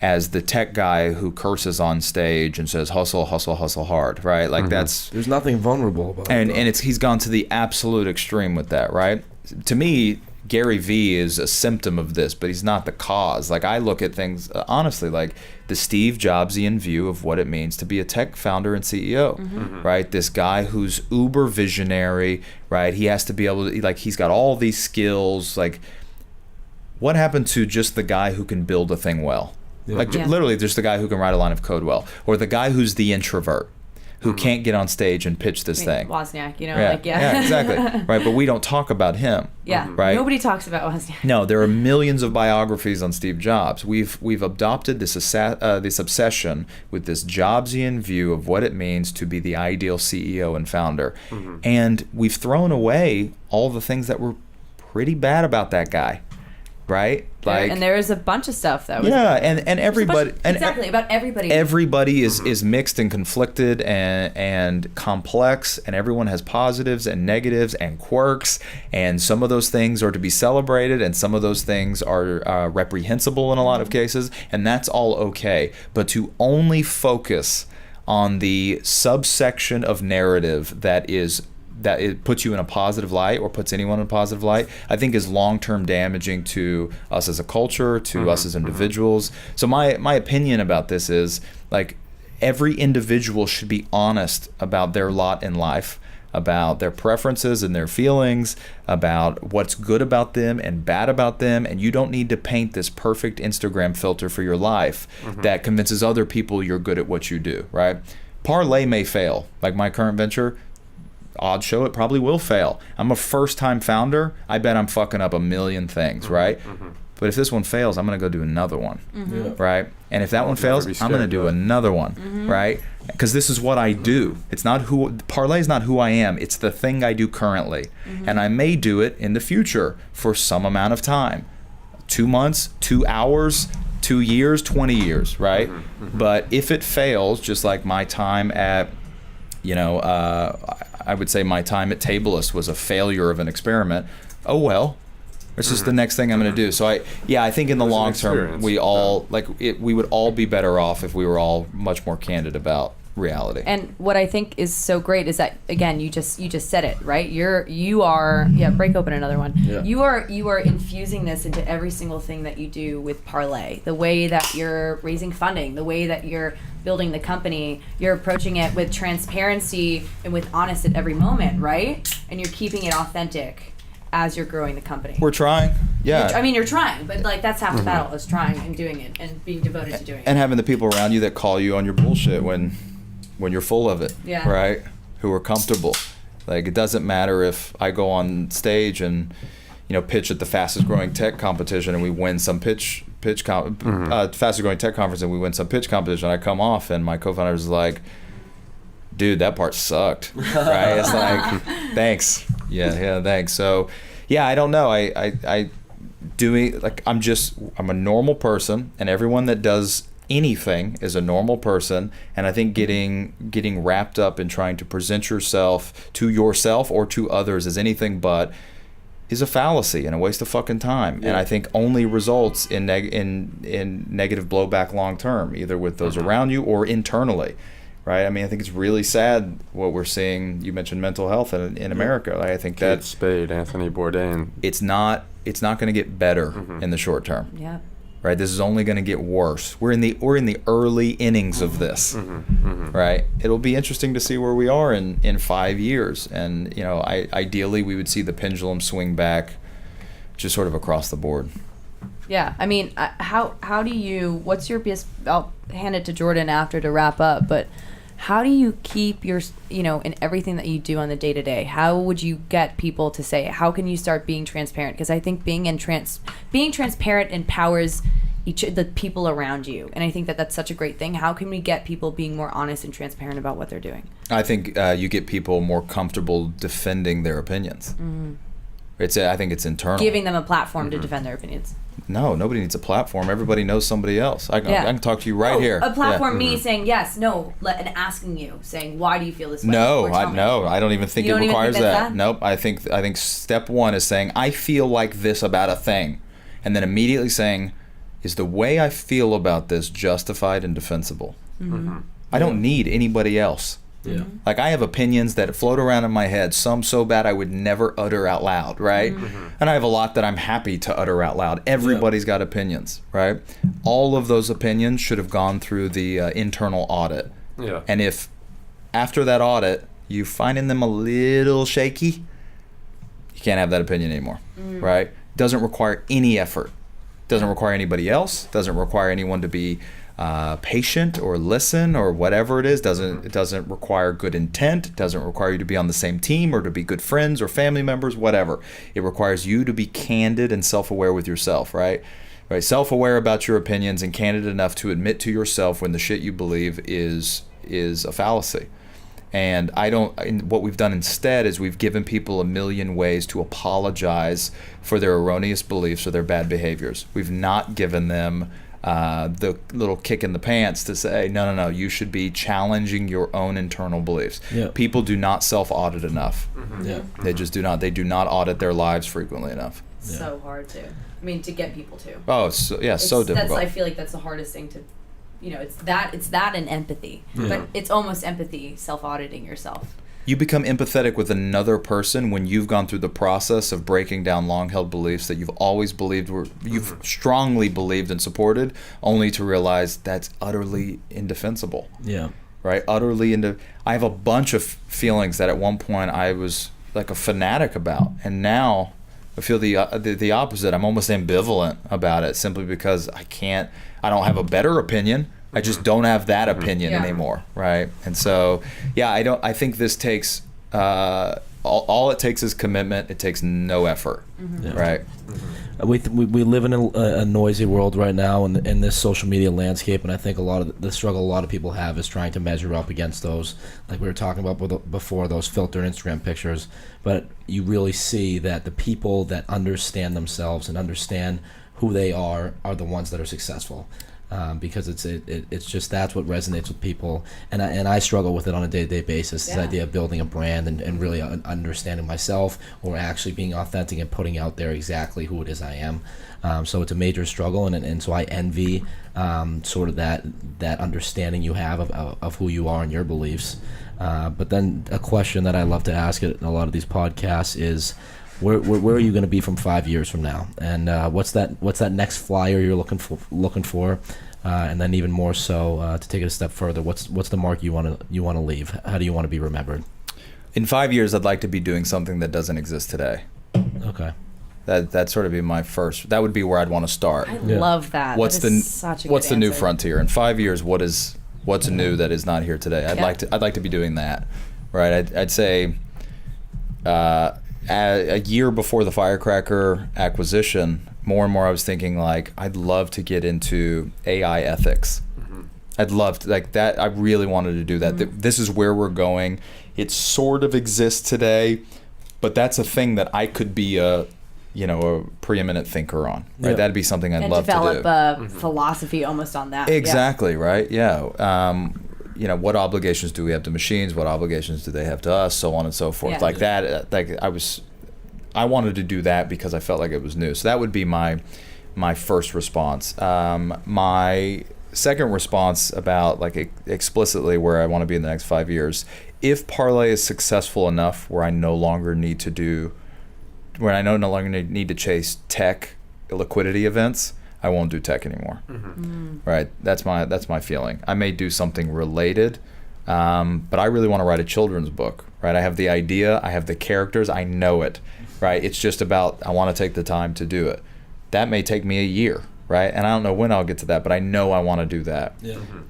As the tech guy who curses on stage and says hustle, hustle, hustle hard, right? Like there's nothing vulnerable about it. And he's gone to the absolute extreme with that, right? To me, Gary Vee is a symptom of this, but he's not the cause. Like I look at things honestly, like the Steve Jobsian view of what it means to be a tech founder and CEO, right? This guy who's uber visionary, right? He has to be able to, like, he's got all these skills. Like, what happened to just the guy who can build a thing well? Like literally just the guy who can write a line of code well, or the guy who's the introvert who can't get on stage and pitch this thing. Wozniak, yeah, exactly. Right, but we don't talk about him. Yeah, right. Nobody talks about Wozniak. No, there are millions of biographies on Steve Jobs. We've adopted this obsession with this Jobsian view of what it means to be the ideal CEO and founder, and we've thrown away all the things that were pretty bad about that guy. Right, like, and there is a bunch of stuff that was and everybody about everybody. Everybody is mixed and conflicted and complex, and everyone has positives and negatives and quirks, and some of those things are to be celebrated, and some of those things are reprehensible in a lot of cases, and that's all okay. But to only focus on the subsection of narrative that it puts you in a positive light or puts anyone in a positive light, I think is long-term damaging to us as a culture, to us as individuals. So my opinion about this is, like, every individual should be honest about their lot in life, about their preferences and their feelings, about what's good about them and bad about them, and you don't need to paint this perfect Instagram filter for your life that convinces other people you're good at what you do, right? Parlay may fail, like my current venture. Odds show it probably will fail. I'm a first-time founder. I bet I'm fucking up a million things, right? But if this one fails, I'm going to go do another one, right? And if that one fails, I'm going to do another one, right? Because this is what I do. It's not Parlay is not who I am. It's the thing I do currently. And I may do it in the future for some amount of time. 2 months, 2 hours, 2 years, 20 years, right? But if it fails, just like my time at, I would say my time at Tableist was a failure of an experiment. Oh well, it's just the next thing I'm going to do. So I think in the long term, we would all be better off if we were all much more candid about reality. And what I think is so great is that, again, you just said it, right? You are break open another one. Yeah. You are infusing this into every single thing that you do with Parlay. The way that you're raising funding, the way that you're building the company, you're approaching it with transparency and with honest at every moment, right? And you're keeping it authentic as you're growing the company. We're trying. Yeah. You're trying, but like that's half the battle, is trying and doing it and being devoted to doing it. And having the people around you that call you on your bullshit when you're full of it, right? Who are comfortable. Like, it doesn't matter if I go on stage and, pitch at the fastest growing tech competition and we win some fastest growing tech conference and we win some pitch competition. I come off and my co-founder is like, dude, that part sucked, right? It's like, thanks. Yeah, thanks. So, I don't know. I'm a normal person, and everyone that does anything is a normal person, and I think getting wrapped up in trying to present yourself or to others as anything but is a fallacy and a waste of fucking time. And I think only results in negative blowback long term, either with those around you or internally. Right. I mean, I think it's really sad what we're seeing. You mentioned mental health in America. I think Kate Spade, Anthony Bourdain. It's not going to get better in the short term. Yeah. Right. This is only going to get worse. We're in the early innings of this. Right. It'll be interesting to see where we are in 5 years, and ideally we would see the pendulum swing back, just sort of across the board. Yeah, I mean, what's your biggest, I'll hand it to Jordan after to wrap up, but how do you keep your, in everything that you do on the day-to-day, how would you get people to say, how can you start being transparent? Because I think being transparent empowers the people around you, and I think that that's such a great thing. How can we get people being more honest and transparent about what they're doing? I think you get people more comfortable defending their opinions. I think it's internal. Giving them a platform to defend their opinions. No, nobody needs a platform. Everybody knows somebody else. I can talk to you right here. A platform, me saying yes, no, and asking you, saying why do you feel this way? No, I don't even think it requires that. Nope. I think step one is saying I feel like this about a thing, and then immediately saying, is the way I feel about this justified and defensible? I don't need anybody else. Yeah. Like I have opinions that float around in my head, some so bad I would never utter out loud, right? And I have a lot that I'm happy to utter out loud. Everybody's got opinions, right? All of those opinions should have gone through the internal audit. Yeah. And if after that audit you finding them a little shaky, you can't have that opinion anymore, right? Doesn't require any effort. Doesn't require anybody else. Doesn't require anyone to be patient or listen or whatever it is. It doesn't require good intent. It doesn't require you to be on the same team or to be good friends or family members, whatever. It requires you to be candid and self-aware with yourself, right? Self-aware about your opinions and candid enough to admit to yourself when the shit you believe is a fallacy. And what we've done instead is we've given people a million ways to apologize for their erroneous beliefs or their bad behaviors. We've not given them the little kick in the pants to say, no, you should be challenging your own internal beliefs. Yeah. People do not self-audit enough. Yeah. They just do not. They do not audit their lives frequently enough. So hard to. to get people to. Oh, so difficult. I feel like that's the hardest thing to, it's that and empathy. But it's almost empathy, self-auditing yourself. You become empathetic with another person when you've gone through the process of breaking down long-held beliefs that you've always believed you've strongly believed and supported, only to realize that's utterly indefensible. Yeah. Right? I have a bunch of feelings that at one point I was like a fanatic about, and now I feel the opposite. I'm almost ambivalent about it simply because I don't have a better opinion. I just don't have that opinion anymore, right? And so, I think this takes, all it takes is commitment. It takes no effort, right? We live in a noisy world right now in this social media landscape, and I think a lot of the struggle a lot of people have is trying to measure up against those, like we were talking about before, those filtered Instagram pictures. But you really see that the people that understand themselves and understand who they are the ones that are successful. Because it's just that's what resonates with people, and I struggle with it on a day-to-day basis. This idea of building a brand and really understanding myself, or actually being authentic and putting out there exactly who it is I am. So it's a major struggle, and so I envy sort of that understanding you have of who you are and your beliefs. But then a question that I love to ask in a lot of these podcasts is, Where are you going to be from 5 years from now? And what's that next flyer you're looking for? And then even more so, to take it a step further, what's the mark you want to leave? How do you want to be remembered? In 5 years, I'd like to be doing something that doesn't exist today. Okay. That'd sort of be my first. That would be where I'd want to start. I love that. What's the new frontier in 5 years? What's new that is not here today? I'd like to be doing that, right? I'd say. A year before the Firecracker acquisition, more and more I was thinking like, I'd love to get into AI ethics. I'd love to, like that. I really wanted to do that. This is where we're going. It sort of exists today, but that's a thing that I could be a preeminent thinker on. Right? That'd be something I'd love to do. And develop a philosophy almost on that. Exactly, right? Yeah. What obligations do we have to machines? What obligations do they have to us? So on and so forth. Like that. I wanted to do that because I felt like it was new. So that would be my first response. My second response about like explicitly where I want to be in the next 5 years. If Parlay is successful enough where I no longer need to chase tech liquidity events, I won't do tech anymore. Right? That's my feeling. I may do something related, but I really want to write a children's book. Right? I have the idea, I have the characters, I know it. Right? It's just about I want to take the time to do it. That may take me a year. right? And I don't know when I'll get to that, but I know I want to do that,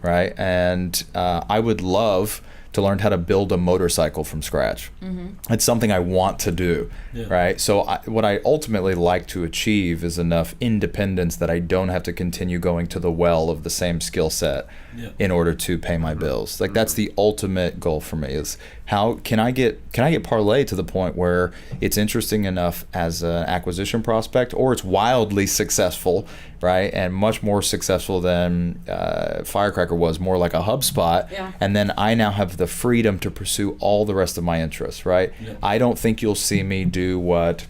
right? And I would love to learn how to build a motorcycle from scratch. It's something I want to do, right? So what I ultimately like to achieve is enough independence that I don't have to continue going to the well of the same skill set in order to pay my bills. Like that's the ultimate goal for me, is how can I get Parlay to the point where it's interesting enough as an acquisition prospect, or it's wildly successful, right? And much more successful than Firecracker was, more like a HubSpot. And then I now have the freedom to pursue all the rest of my interests, right? I don't think you'll see me do what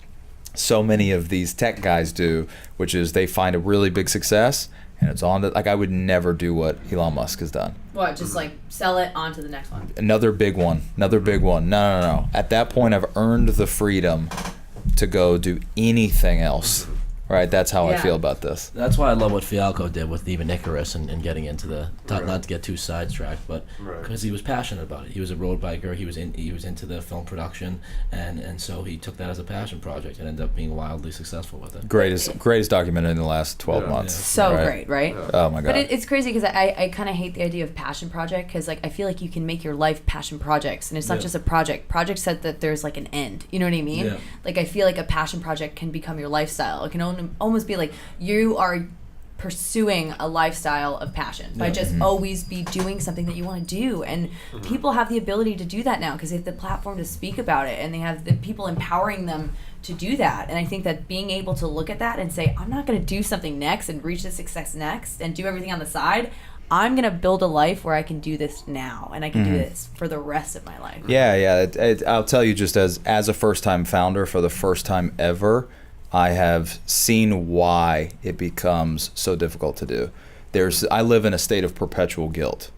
so many of these tech guys do, which is they find a really big success and it's on to, like, I would never do what Elon Musk has done. What, just like sell it on to the next one? Another big one. No. At that point, I've earned the freedom to go do anything else. Right, that's how I feel about this. That's why I love what Fialco did with even Icarus and getting into the not to get too sidetracked, but because he was passionate about it. He was a road biker. He was into the film production, and so he took that as a passion project and ended up being wildly successful with it. Greatest documentary in the last 12 months. So great, right? Oh my God! But it's crazy because I kind of hate the idea of passion project, because like I feel like you can make your life passion projects, and it's not just a project. Project said that there's like an end. You know what I mean? Yeah. Like I feel like a passion project can become your lifestyle. It can almost be like you are pursuing a lifestyle of passion by just always be doing something that you want to do, and people have the ability to do that now because they have the platform to speak about it, and they have the people empowering them to do that. And I think that being able to look at that and say, I'm not going to do something next and reach the success next and do everything on the side, I'm going to build a life where I can do this now, and I can do this for the rest of my life. I'll tell you, just as a first-time founder, for the first time ever, I have seen why it becomes so difficult to do. I live in a state of perpetual guilt,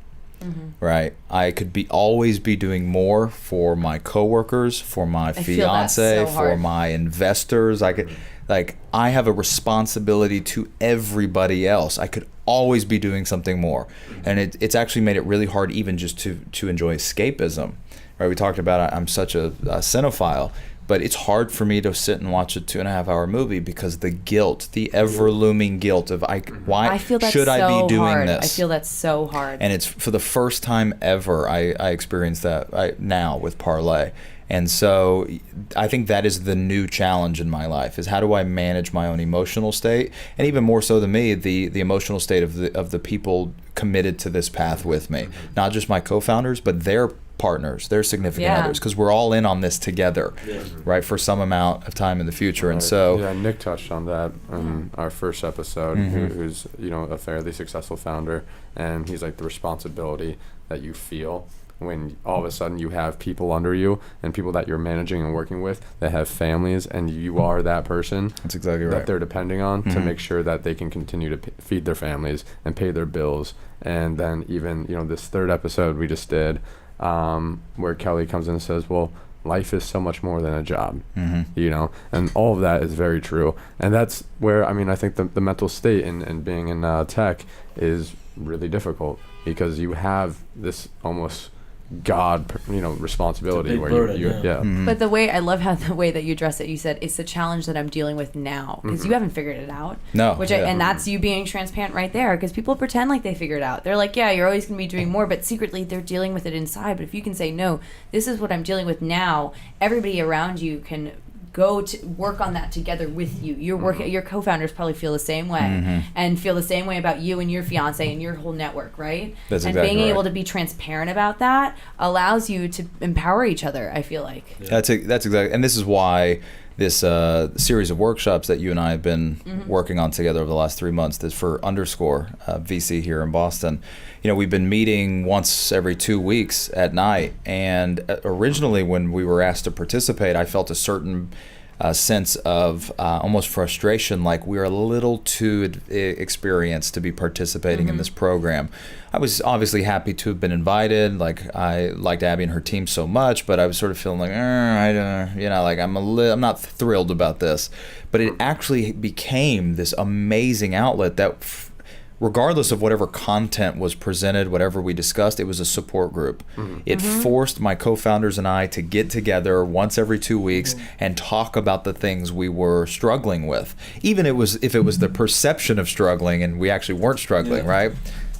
right? I could always be doing more for my coworkers, for my fiance, for my investors. I have a responsibility to everybody else. I could always be doing something more, and it's actually made it really hard even just to enjoy escapism. Right? We talked about I'm such a cinephile. But it's hard for me to sit and watch a 2.5-hour movie because the ever-looming guilt of why should I be doing this? I feel that's so hard. And it's for the first time ever I experienced that now with Parlay. And so I think that is the new challenge in my life, is how do I manage my own emotional state, and even more so than me, the emotional state of the people committed to this path with me, not just my co-founders, but their partners, their significant others, because we're all in on this together, right, for some amount of time in the future. And so Nick touched on that in our first episode, who's a fairly successful founder, and he's like, the responsibility that you feel when all of a sudden you have people under you and people that you're managing and working with that have families, and you are that person. That's exactly right. That they're depending on to make sure that they can continue to feed their families and pay their bills. And then even this third episode we just did, where Kelly comes in and says, well, life is so much more than a job, and all of that is very true. And that's where, I think the mental state and being in tech is really difficult, because you have this almost God, responsibility where But I love how the way that you address it, you said it's the challenge that I'm dealing with now, because you haven't figured it out. No. And that's you being transparent right there, because people pretend like they figure it out. They're like, yeah, you're always going to be doing more, but secretly they're dealing with it inside. But if you can say, no, this is what I'm dealing with now, everybody around you can go to work on that together with you. Your co-founders probably feel the same way, and feel the same way about you and your fiance and your whole network, right? That's and exactly being right. able to be transparent about that allows you to empower each other, I feel like. That's exactly, and this is why this series of workshops that you and I have been working on together over the last 3 months, this for Underscore VC here in Boston. We've been meeting once every 2 weeks at night, and originally when we were asked to participate, I felt a certain sense of almost frustration, like we're a little too experienced to be participating in this program. I was obviously happy to have been invited. Like, I liked Abby and her team so much, but I was sort of feeling like, I don't know, like I'm not thrilled about this. But it actually became this amazing outlet that regardless of whatever content was presented, whatever we discussed, it was a support group. It forced my co-founders and I to get together once every 2 weeks and talk about the things we were struggling with. Even if it was the perception of struggling and we actually weren't struggling, right?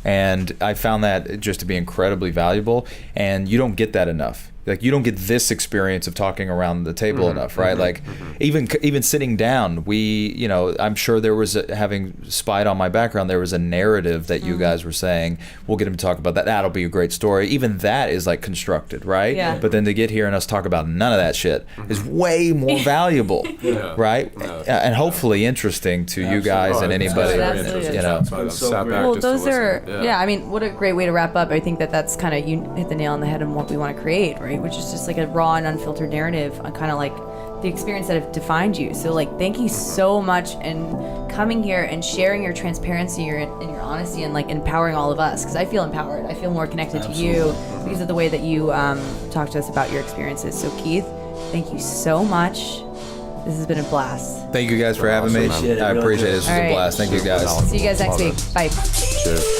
And I found that just to be incredibly valuable, and you don't get that enough. Like, you don't get this experience of talking around the table enough, right? Like, even sitting down, I'm sure there was having spied on my background, there was a narrative that you guys were saying, we'll get him to talk about that. That'll be a great story. Even that is like constructed, right? Yeah. But then to get here and us talk about none of that shit is way more valuable, right? And hopefully interesting to you guys and anybody, Absolutely. you know. Well, those are, I mean, what a great way to wrap up. I think that's kind of, you hit the nail on the head on what we want to create, right? Which is just like a raw and unfiltered narrative on kind of like the experience that have defined you. So like, thank you so much and coming here and sharing your transparency and your honesty and like empowering all of us, because I feel empowered. I feel more connected to you because of the way that you talk to us about your experiences. So Keith, thank you so much. This has been a blast. Thank you guys for having me. Appreciate it. I appreciate it. This was All a right. blast. Thank you guys. See you guys next week. Bye. Cheers.